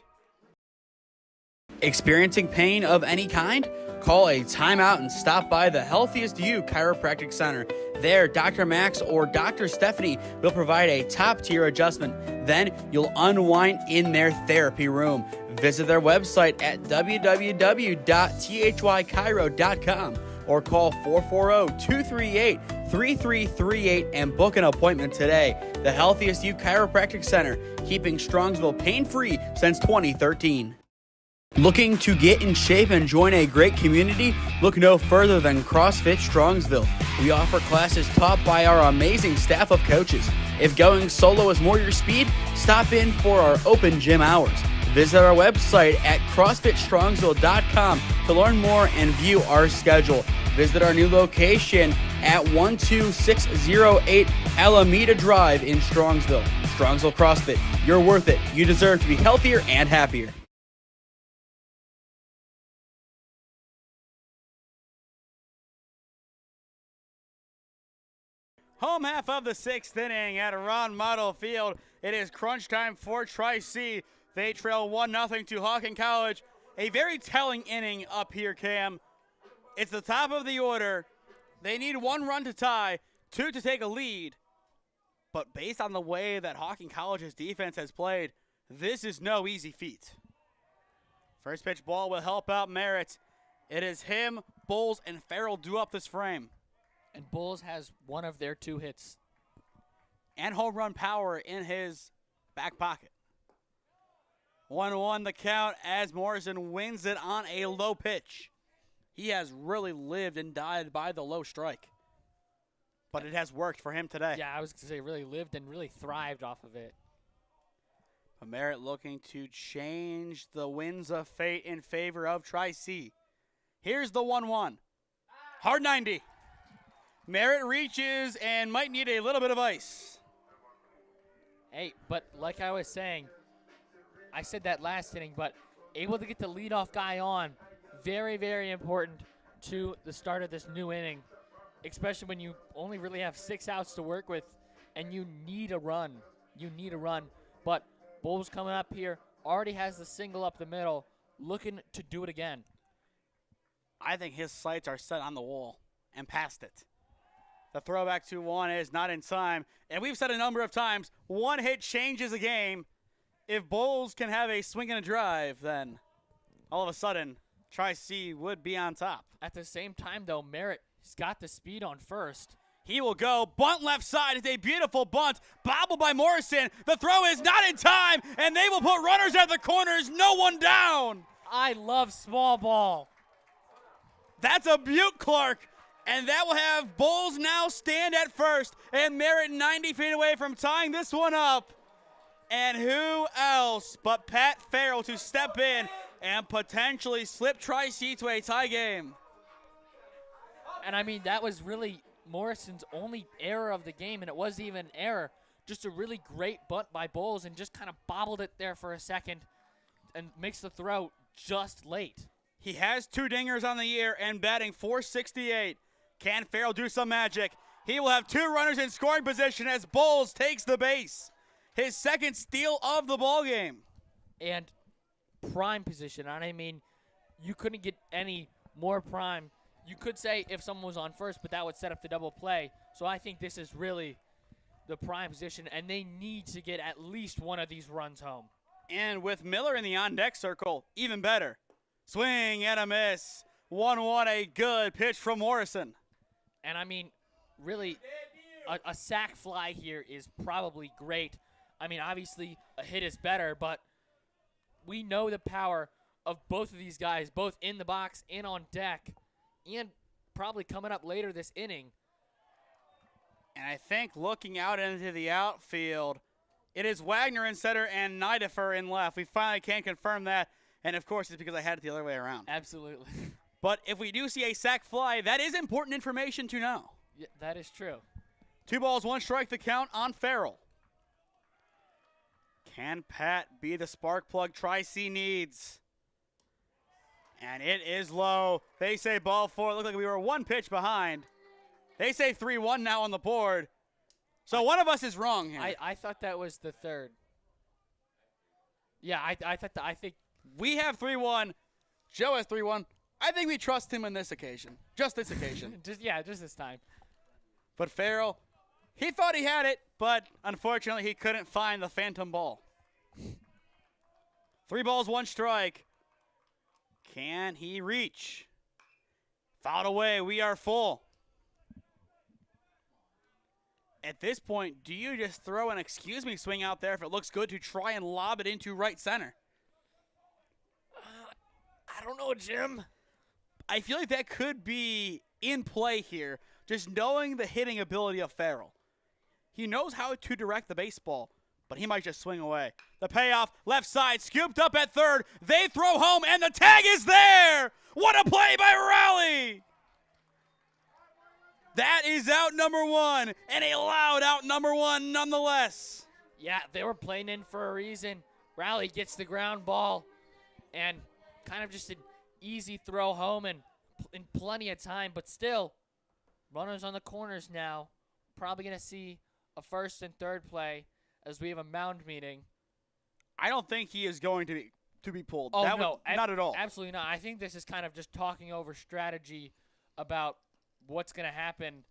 Experiencing pain of any kind? Call a timeout and stop by the Healthiest You Chiropractic Center. There, Dr. Max or Dr. Stephanie will provide a top-tier adjustment. Then you'll unwind in their therapy room. Visit their website at www.thychiro.com or call 440-238-3338 and book an appointment today. The Healthiest You Chiropractic Center, keeping Strongsville pain-free since 2013. Looking to get in shape and join a great community? Look no further than CrossFit Strongsville. We offer classes taught by our amazing staff of coaches. If going solo is more your speed, stop in for our open gym hours. Visit our website at CrossFitStrongsville.com to learn more and view our schedule. Visit our new location at 12608 Alameda Drive in Strongsville. Strongsville CrossFit, you're worth it. You deserve to be healthier and happier. Home half of the sixth inning at Ron Mottl Field. It is crunch time for Tri-C. They trail 1-0 to Hocking College. A very telling inning up here, Cam. It's the top of the order. They need 1 run to tie, 2 to take a lead. But based on the way that Hocking College's defense has played, this is no easy feat. First pitch ball will help out Merritt. It is him, Bowles, and Farrell do up this frame. And Bowles has one of their 2 hits. And home run power in his back pocket. 1-1 the count as Morrison wins it on a low pitch. He has really lived and died by the low strike. But it has worked for him today. Yeah, I was going to say really lived and really thrived off of it. Merritt looking to change the winds of fate in favor of Tri-C. Here's the 1-1. Hard 90. Merritt reaches and might need a little bit of ice. Hey, but like I was saying, I said that last inning, but able to get the leadoff guy on, very, very important to the start of this new inning, especially when you only really have 6 outs to work with and you need a run. You need a run. But Bowles coming up here, already has the single up the middle, looking to do it again. I think his sights are set on the wall and past it. The throwback 2-1 is not in time. And we've said a number of times, 1 hit changes a game. If Bowles can have a swing and a drive, then all of a sudden, Tri-C would be on top. At the same time, though, Merritt has got the speed on first. He will go. Bunt left side. It's a beautiful bunt. Bobbled by Morrison. The throw is not in time, and they will put runners at the corners. No one down. I love small ball. That's a beaut, Clark. And that will have Bowles now stand at first, and Merritt 90 feet away from tying this one up. And who else but Pat Farrell to step in and potentially slip Tri-C to a tie game. And I mean, that was really Morrison's only error of the game, and it wasn't even an error. Just a really great bunt by Bowles and just kind of bobbled it there for a second and makes the throw just late. He has 2 dingers on the year and batting .468. Can Farrell do some magic? He will have 2 runners in scoring position as Bowles takes the base. His second steal of the ballgame. And prime position. And I mean, you couldn't get any more prime. You could say if someone was on first, but that would set up the double play. So I think this is really the prime position, and they need to get at least one of these runs home. And with Miller in the on-deck circle, even better. Swing and a miss. 1-1, a good pitch from Morrison. And I mean, really, a sac fly here is probably great. I mean, obviously, a hit is better, but we know the power of both of these guys, both in the box and on deck, and probably coming up later this inning. And I think looking out into the outfield, it is Wagner in center and Nidifer in left. We finally can confirm that, and of course it's because I had it the other way around. Absolutely. But if we do see a sac fly, that is important information to know. Yeah, that is true. 2 balls, 1 strike, the count on Farrell. Can Pat be the spark plug Tri-C needs? And it is low. They say ball 4. It looked like we were 1 pitch behind. They say 3-1 now on the board. So one of us is wrong here. I thought that was the third. Yeah, I think we have 3-1. Joe has 3-1. I think we trust him on this occasion. Just this occasion. just this time. But Farrell, he thought he had it, but unfortunately he couldn't find the phantom ball. 3 balls, 1 strike. Can he reach? Fouled away. We are full. At this point, do you just throw an excuse me swing out there if it looks good to try and lob it into right center? I don't know, Jim. I feel like that could be in play here, just knowing the hitting ability of Farrell. He knows how to direct the baseball, but he might just swing away. The payoff, left side, scooped up at third. They throw home, and the tag is there! What a play by Rowley! That is out number 1, and a loud out number 1 nonetheless. Yeah, they were playing in for a reason. Rowley gets the ground ball, and kind of just an easy throw home and in plenty of time, but still, runners on the corners now. Probably going to see a first and third play as we have a mound meeting. I don't think he is going to be pulled. Oh, no. Not at all. Absolutely not. I think this is kind of just talking over strategy about what's going to happen.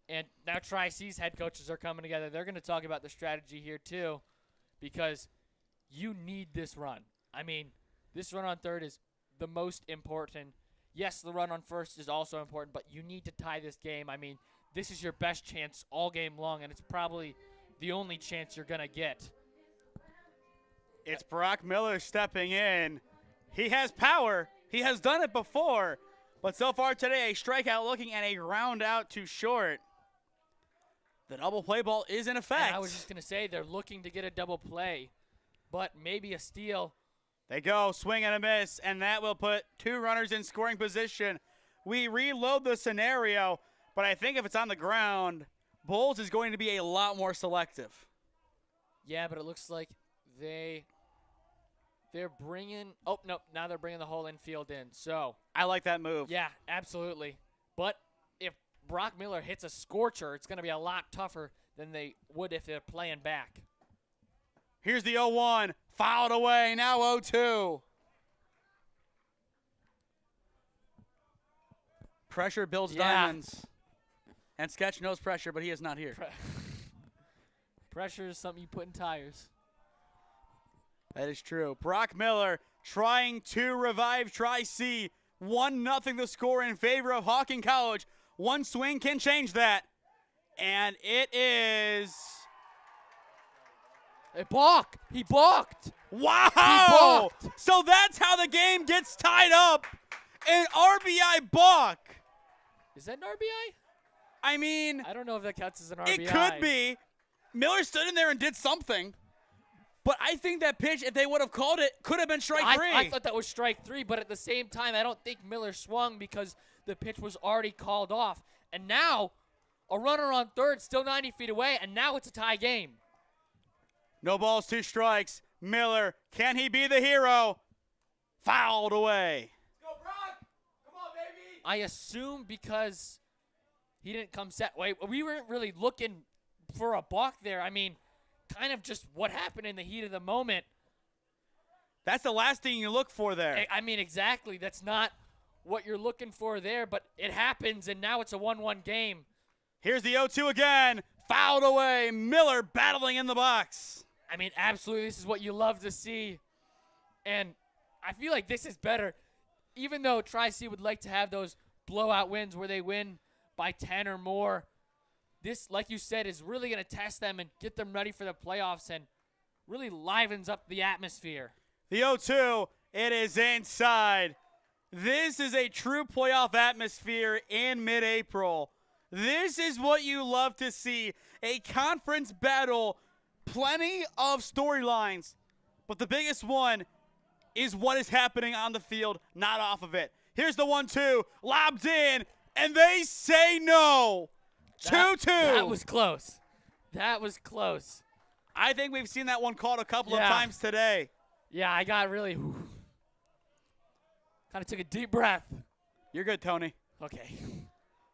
And now Tri-C's head coaches are coming together. They're going to talk about the strategy here too, because you need this run. I mean, this run on third is the most important. Yes, the run on first is also important, but you need to tie this game. I mean, this is your best chance all game long, and it's probably the only chance you're going to get. It's Brock Miller stepping in. He has power. He has done it before. But so far today, a strikeout looking at a ground out to short. The double play ball is in effect. And I was just going to say they're looking to get a double play, but maybe a steal. They go, swing and a miss, and that will put 2 runners in scoring position. We reload the scenario, but I think if it's on the ground, Bulls is going to be a lot more selective. Yeah, but it looks like they're bringing – oh, no, now they're bringing the whole infield in. So I like that move. yeah, absolutely. But if Brock Miller hits a scorcher, it's going to be a lot tougher than they would if they're playing back. Here's the 0-1. Fouled away. Now 0-2. Pressure builds diamonds. And Sketch knows pressure, but he is not here. Pressure is something you put in tires. That is true. Brock Miller trying to revive Tri-C. 1-0 the score in favor of Hocking College. One swing can change that. And it is... He balked. He balked. Wow! He balked. So that's how the game gets tied up. An RBI balk. Is that an RBI? I mean... I don't know if that counts as an RBI. It could be. Miller stood in there and did something. But I think that pitch, if they would have called it, could have been strike 3. I thought that was strike 3, but at the same time, I don't think Miller swung because the pitch was already called off. And now, a runner on third, still 90 feet away, and now it's a tie game. No balls, 2 strikes. Miller, can he be the hero? Fouled away. Go, Brock! Come on, baby! I assume because he didn't come set. Wait, we weren't really looking for a balk there. I mean, kind of just what happened in the heat of the moment. That's the last thing you look for there. I mean, exactly. That's not what you're looking for there, but it happens, and now it's a 1-1 game. Here's the 0-2 again. Fouled away. Miller battling in the box. I mean, absolutely, this is what you love to see. And I feel like this is better. Even though Tri-C would like to have those blowout wins where they win by 10 or more, this, like you said, is really going to test them and get them ready for the playoffs and really livens up the atmosphere. The 0-2, it is inside. This is a true playoff atmosphere in mid-April. This is what you love to see. A conference battle, plenty of storylines, but the biggest one is what is happening on the field, not off of it. Here's the 1-2, lobbed in, and they say no. 2-2. That was close. That was close. I think we've seen that one called a couple of times today. Yeah, I got really kind of took a deep breath. You're good, Tony. Okay.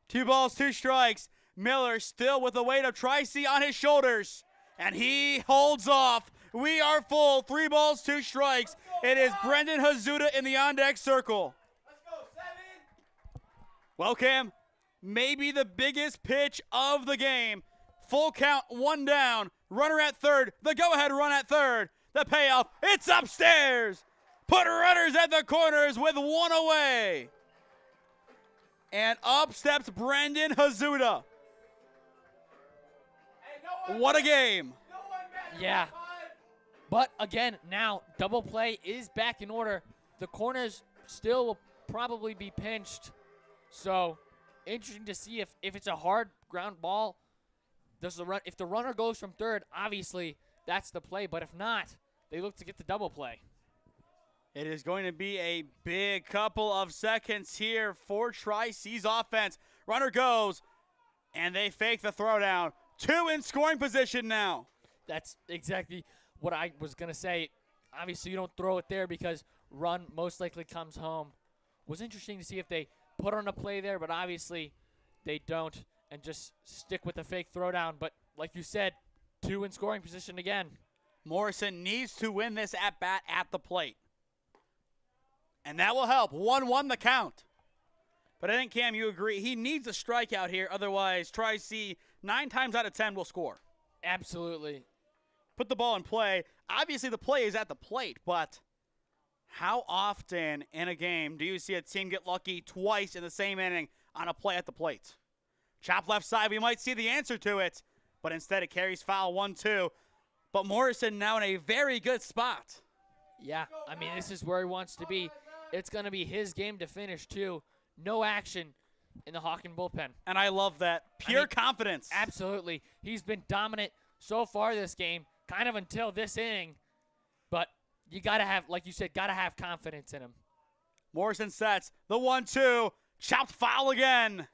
2 balls, 2 strikes. Miller still with the weight of Tri-C on his shoulders, and he holds off We are full. 3 balls, 2 strikes. It is Brendan Hazuda in the on-deck circle. Well, Cam, maybe the biggest pitch of the game. Full count, 1 down. Runner at third. The go-ahead run at third. The payoff, it's upstairs. Put runners at the corners with 1 away. And up steps Brendan Hazuda. What a game. Yeah. But again, now double play is back in order. The corners still will probably be pinched. So interesting to see if it's a hard ground ball. If the runner goes from third, obviously that's the play. But if not, they look to get the double play. It is going to be a big couple of seconds here for Tri-C's offense. Runner goes, and they fake the throwdown. 2 in scoring position now. That's exactly what I was going to say. Obviously, you don't throw it there because run most likely comes home. Was interesting to see if they put on a play there, but obviously they don't and just stick with the fake throwdown. But like you said, 2 in scoring position again. Morrison needs to win this at-bat at the plate. And that will help. 1-1 the count. But I think, Cam, you agree. He needs a strikeout here. Otherwise, Tri-C 9 times out of 10 will score. Absolutely. Put the ball in play. Obviously, the play is at the plate, but how often in a game do you see a team get lucky twice in the same inning on a play at the plate? Chop left side, we might see the answer to it, but instead it carries foul 1-2. But Morrison now in a very good spot. Yeah, I mean, this is where he wants to be. It's going to be his game to finish, too. No action in the Hocking bullpen. And I love that. Pure confidence. Absolutely. He's been dominant so far this game, kind of until this inning. But you got to have, like you said, got to have confidence in him. Morrison sets the 1-2. Chopped foul again.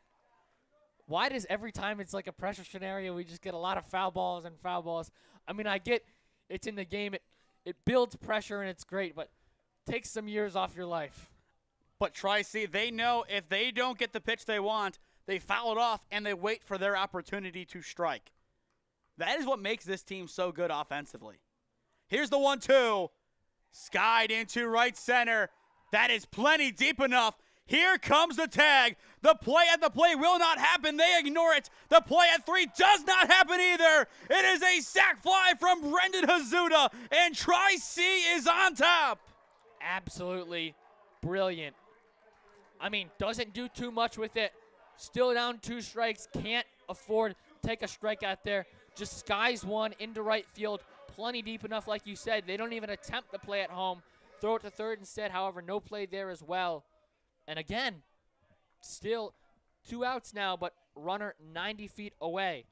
Why does every time it's like a pressure scenario, we just get a lot of foul balls and foul balls? I mean, I get it's in the game. It builds pressure, and it's great, but takes some years off your life. But Tri-C, they know if they don't get the pitch they want, they foul it off, and they wait for their opportunity to strike. That is what makes this team so good offensively. Here's the 1-2. Skied into right center. That is plenty deep enough. Here comes the tag. The play at the plate will not happen. They ignore it. The play at 3 does not happen either. It is a sac fly from Brendan Hazuda, and Tri-C is on top. Absolutely brilliant. I mean, doesn't do too much with it. Still down 2 strikes. Can't afford to take a strikeout there. Just skies one into right field. Plenty deep enough, like you said. They don't even attempt the play at home. Throw it to third instead. However, no play there as well. And again, still 2 outs now, but runner 90 feet away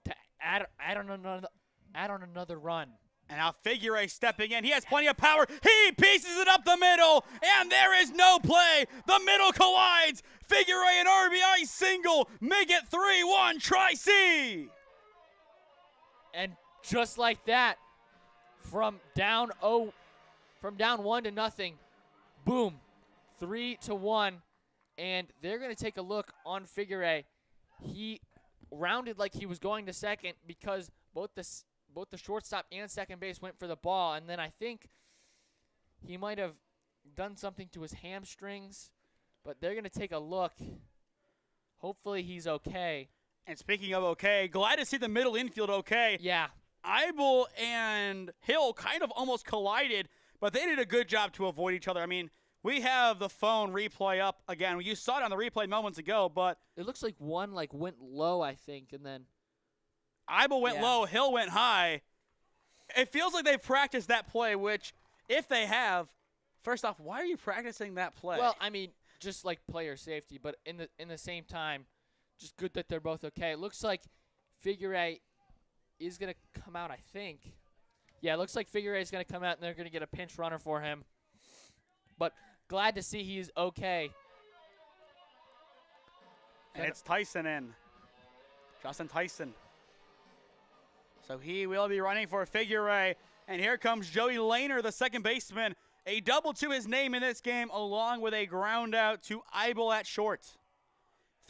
to add on another run. And now Figueroa stepping in. He has plenty of power. He pieces it up the middle, and there is no play. The middle collides. Figueroa an RBI single. Make it 3-1 Tri-C. And just like that, from down 1 to nothing, boom, 3-1, and they're going to take a look on Figueroa. He rounded like he was going to second because both the shortstop and second base went for the ball, and then I think he might have done something to his hamstrings, but they're going to take a look. Hopefully he's okay. And speaking of okay, glad to see the middle infield okay. Yeah. Eibel and Hill kind of almost collided, but they did a good job to avoid each other. I mean, we have the phone replay up again. You saw it on the replay moments ago, but it looks like one went low, I think, and then Eibel went low, Hill went high. It feels like they've practiced that play, which, if they have, first off, why are you practicing that play? Well, I mean, just like player safety, but in the same time, just good that they're both okay. It looks like Figueroa is going to come out, I think. Yeah, it looks like Figueroa is going to come out, and they're going to get a pinch runner for him. But glad to see he's okay. And it's Tyson in. Justin Tyson. So he will be running for Figueroa. And here comes Joey Lehner, the second baseman. A double to his name in this game, along with a ground out to Eibel at short.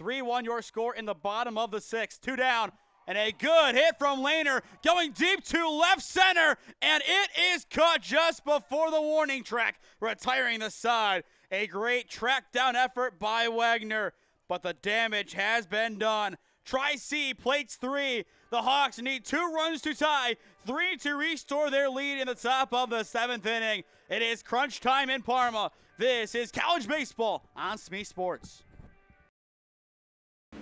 3-1 your score in the bottom of the 6th. 2 down. And a good hit from Lehner, going deep to left center, and it is caught just before the warning track, retiring the side. A great track down effort by Wagner, but the damage has been done. Tri-C plates 3. The Hawks need 2 runs to tie, 3 to restore their lead in the top of the 7th inning. It is crunch time in Parma. This is college baseball on SmeeSports.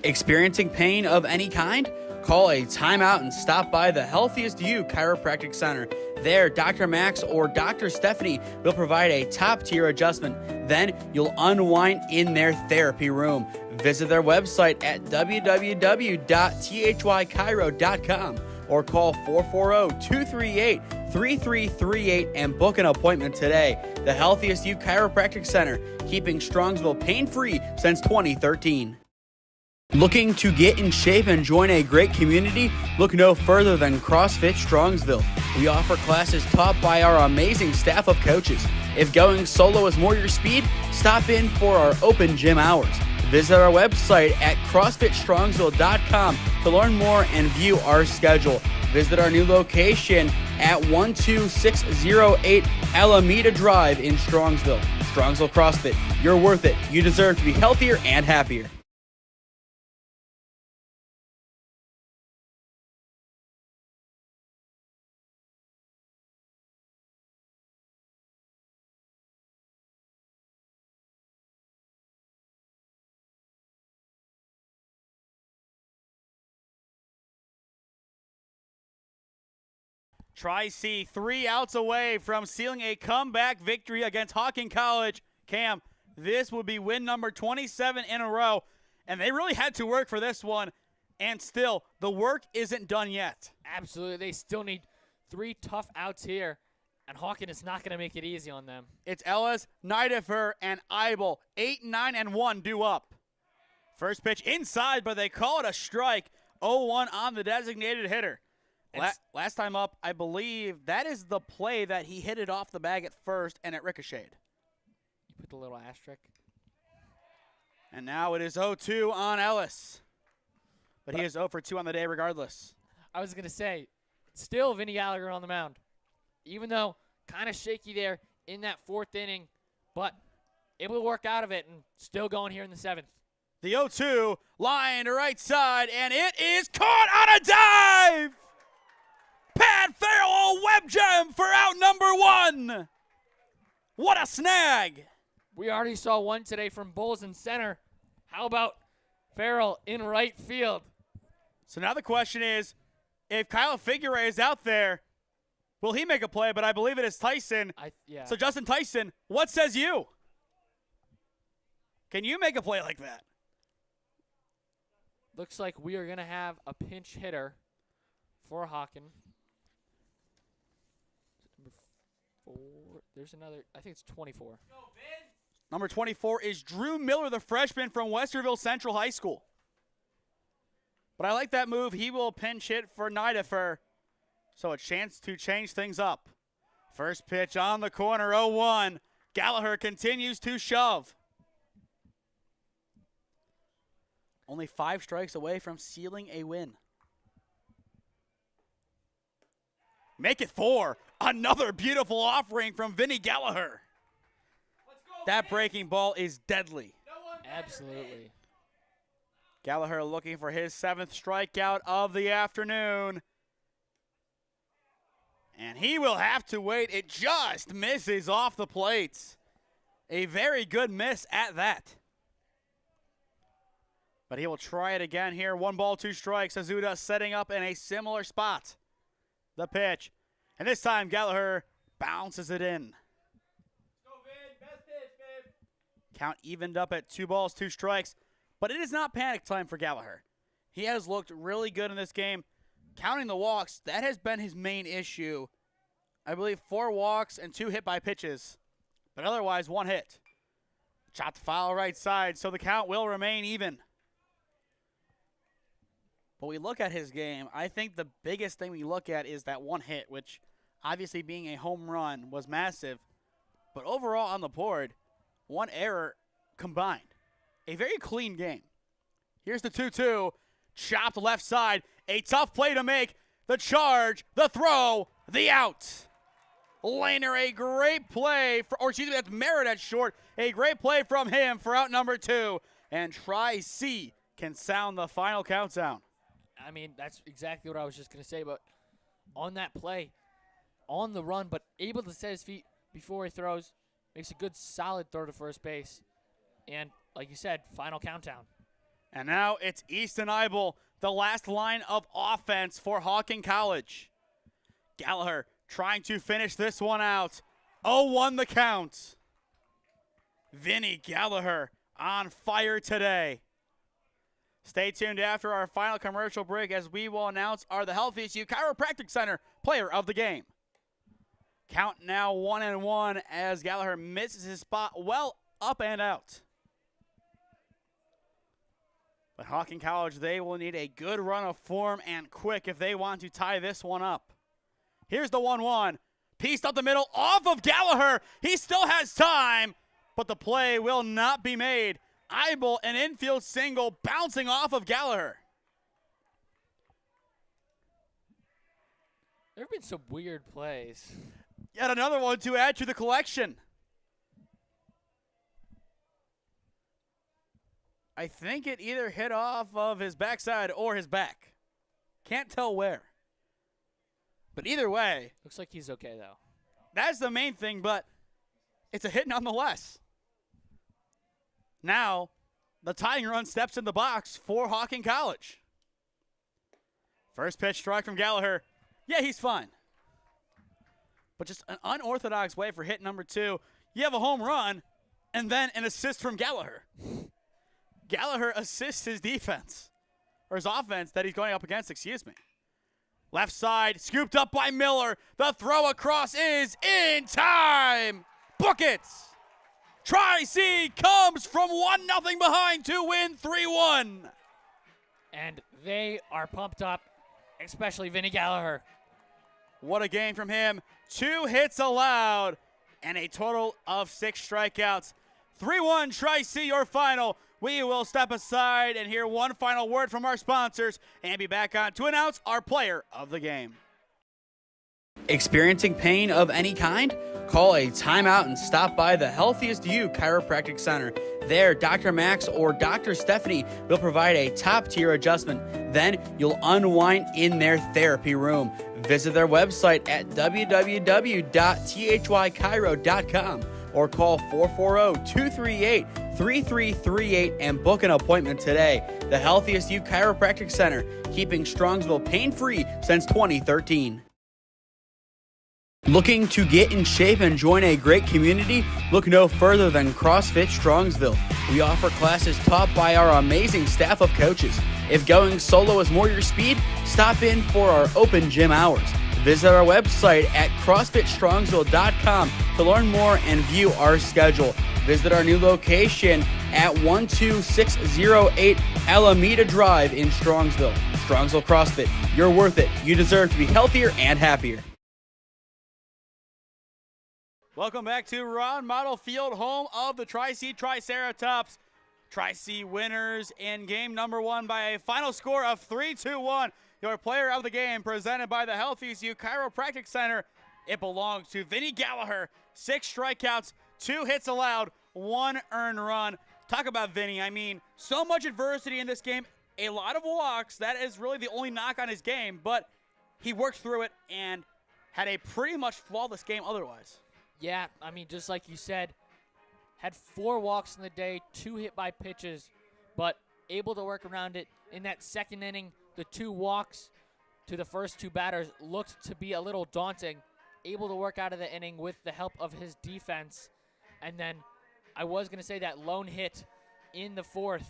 Experiencing pain of any kind? Call a timeout and stop by the Healthiest You Chiropractic Center. There, Dr. Max or Dr. Stephanie will provide a top-tier adjustment. Then you'll unwind in their therapy room. Visit their website at www.thychiro.com or call 440-238-3338 and book an appointment today. The Healthiest You Chiropractic Center, keeping Strongsville pain-free since 2013. Looking to get in shape and join a great community? Look no further than CrossFit Strongsville. We offer classes taught by our amazing staff of coaches. If going solo is more your speed, stop in for our open gym hours. Visit our website at CrossFitStrongsville.com to learn more and view our schedule. Visit our new location at 12608 Alameda Drive in Strongsville. Strongsville CrossFit, you're worth it. You deserve to be healthier and happier. Tri-C 3 outs away from sealing a comeback victory against Hocking College. Cam, this would be win number 27 in a row, and they really had to work for this one, and still, the work isn't done yet. Absolutely. They still need 3 tough outs here, and Hocking is not going to make it easy on them. It's Ellis, Nidifer, and Eibel. 8, 9, and 1 due up. First pitch inside, but they call it a strike. 0-1 on the designated hitter. Last time up, I believe that is the play that he hit it off the bag at first and it ricocheted. You put the little asterisk. And now it is 0-2 on Ellis. But he is 0 for 2 on the day regardless. I was going to say, still Vinny Gallagher on the mound. Even though kind of shaky there in that 4th inning, but able to work out of it and still going here in the 7th. The 0-2, line to right side, and it is caught on a dive! Pat Farrell, web gem for out number 1. What a snag. We already saw one today from Bulls in center. How about Farrell in right field? So now the question is, if Kyle Figueroa is out there, will he make a play? But I believe it is Tyson. Yeah. So Justin Tyson, what says you? Can you make a play like that? Looks like we are going to have a pinch hitter for Hocking. There's another, I think it's 24. Number 24 is Drew Miller, the freshman from Westerville Central High School. But I like that move. He will pinch hit for Nidifer. So a chance to change things up. First pitch on the corner, 0-1. Gallagher continues to shove. Only 5 strikes away from sealing a win. Make it 4. Another beautiful offering from Vinny Gallagher. That breaking ball is deadly. Absolutely. Gallagher looking for his 7th strikeout of the afternoon. And he will have to wait. It just misses off the plates. A very good miss at that. But he will try it again here. 1 ball, 2 strikes. Azuda setting up in a similar spot. The pitch. And this time Gallagher bounces it in. Go, Vin. Best pitch, babe. Count evened up at 2 balls, 2 strikes. But it is not panic time for Gallagher. He has looked really good in this game. Counting the walks, that has been his main issue. I believe 4 walks and 2 hit by pitches. But otherwise, 1 hit. Shot to foul right side, so the count will remain even. But we look at his game, I think the biggest thing we look at is that 1 hit, which obviously being a home run was massive. But overall on the board, 1 error combined. A very clean game. Here's the 2-2. Chopped left side, A tough play to make. The charge, the throw, the out. Laner, a great play, that's Merritt at short. A great play from him for out number 2. And Tri-C can sound the final countdown. I mean, that's exactly what I was just going to say, but on that play, on the run, but able to set his feet before he throws, makes a good solid throw to first base. And like you said, final countdown. And now it's Easton Eibel, the last line of offense for Hocking College. Gallagher trying to finish this one out. 0-1 the count. Vinny Gallagher on fire today. Stay tuned after our final commercial break as we will announce the Healthiest You Chiropractic Center player of the game. Count now 1-1 as Gallagher misses his spot well up and out. But Hocking College, they will need a good run of form and quick if they want to tie this one up. Here's the 1-1. Pieced up the middle off of Gallagher. He still has time, but the play will not be made. Eibel, an infield single bouncing off of Gallagher. There have been some weird plays. Yet another one to add to the collection. I think it either hit off of his backside or his back. Can't tell where. But either way. Looks like he's okay, though. That's the main thing, but it's a hit nonetheless. Now, the tying run steps in the box for Hocking College. First pitch strike from Gallagher. Yeah, he's fine. But just an unorthodox way for hit number 2. You have a home run and then an assist from Gallagher. Gallagher assists his defense, or his offense that he's going up against, excuse me. Left side, scooped up by Miller. The throw across is in time. Book it. Tri-C comes from 1-0 behind to win 3-1. And they are pumped up, especially Vinny Gallagher. What a game from him. 2 hits allowed and a total of 6 strikeouts. 3-1 Tri-C, your final. We will step aside and hear one final word from our sponsors and be back on to announce our player of the game. Experiencing pain of any kind? Call a timeout and stop by the Healthiest You Chiropractic Center. There, Dr. Max or Dr. Stephanie will provide a top-tier adjustment. Then you'll unwind in their therapy room. Visit their website at www.thychiro.com or call 440-238-3338 and book an appointment today. The Healthiest You Chiropractic Center, keeping Strongsville pain-free since 2013. Looking to get in shape and join a great community? Look no further than CrossFit Strongsville. We offer classes taught by our amazing staff of coaches. If going solo is more your speed, stop in for our open gym hours. Visit our website at CrossFitStrongsville.com to learn more and view our schedule. Visit our new location at 12608 Alameda Drive in Strongsville. Strongsville CrossFit, you're worth it. You deserve to be healthier and happier. Welcome back to Ron Mottl Field, home of the Tri-C Triceratops. Tri-C winners in game number 1 by a final score of 3-1. Your player of the game presented by the Healthiest You Chiropractic Center. It belongs to Vinny Gallagher. 6 strikeouts, 2 hits allowed, 1 earned run. Talk about Vinny. I mean, so much adversity in this game, a lot of walks. That is really the only knock on his game, but he worked through it and had a pretty much flawless game otherwise. Yeah, I mean, just like you said, had 4 walks in the day, 2 hit by pitches, but able to work around it. In that second inning, the 2 walks to the first 2 batters looked to be a little daunting. Able to work out of the inning with the help of his defense. And then I was going to say that lone hit in the 4th,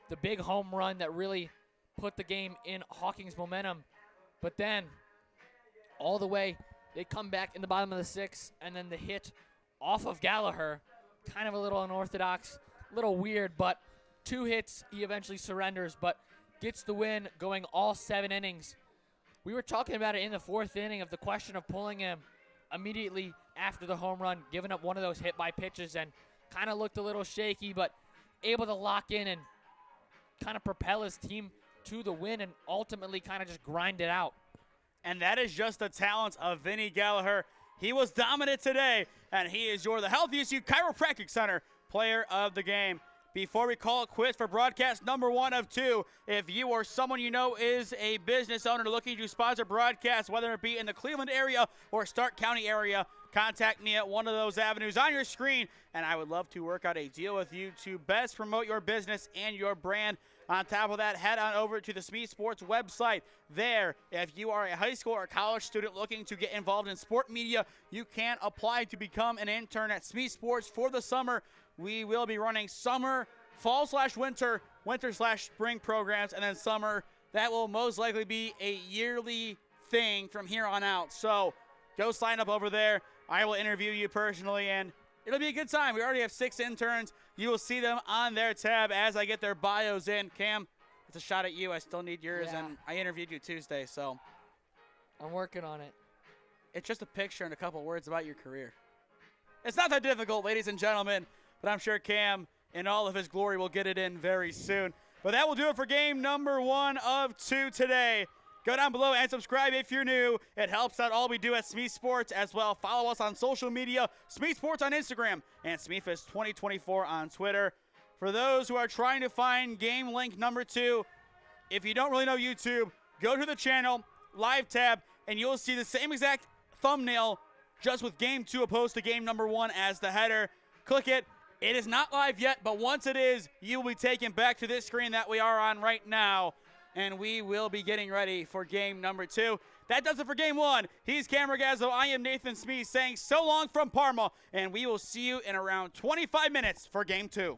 the big home run that really put the game in Hocking's momentum. But then all the way, they come back in the bottom of the 6th, and then the hit off of Gallagher, kind of a little unorthodox, a little weird, but 2 hits, he eventually surrenders, but gets the win going all 7 innings. We were talking about it in the 4th inning of the question of pulling him immediately after the home run, giving up one of those hit by pitches, and kind of looked a little shaky, but able to lock in and kind of propel his team to the win and ultimately kind of just grind it out. And that is just the talent of Vinny Gallagher. He was dominant today, and he is the Healthiest You Chiropractic Center player of the game. Before we call it quits for broadcast number 1 of 2, if you or someone you know is a business owner looking to sponsor broadcasts, whether it be in the Cleveland area or Stark County area, contact me at one of those avenues on your screen, and I would love to work out a deal with you to best promote your business and your brand. On top of that, head on over to the SmeeSports website. There, if you are a high school or college student looking to get involved in sport media, you can apply to become an intern at SmeeSports for the summer. We will be running summer, fall/winter, winter/spring programs, and then summer. That will most likely be a yearly thing from here on out. So go sign up over there. I will interview you personally, and it'll be a good time. We already have 6 interns. You will see them on their tab as I get their bios in. Cam, it's a shot at you. I still need yours, and I interviewed you Tuesday, so. I'm working on it. It's just a picture and a couple words about your career. It's not that difficult, ladies and gentlemen, but I'm sure Cam, in all of his glory, will get it in very soon. But that will do it for game number 1 of 2 today. Go down below and subscribe if you're new. It helps out all we do at SmeeSports as well. Follow us on social media, SmeeSports on Instagram, and SmeeFist2024 on Twitter. For those who are trying to find game link number 2, if you don't really know YouTube, go to the channel, live tab, and you'll see the same exact thumbnail, just with game 2 opposed to game number 1 as the header. Click it. It is not live yet, but once it is, you will be taken back to this screen that we are on right now. And we will be getting ready for game number 2. That does it for game 1. He's Cam Ragazzo. I am Nathan Smee saying so long from Parma, and we will see you in around 25 minutes for game 2.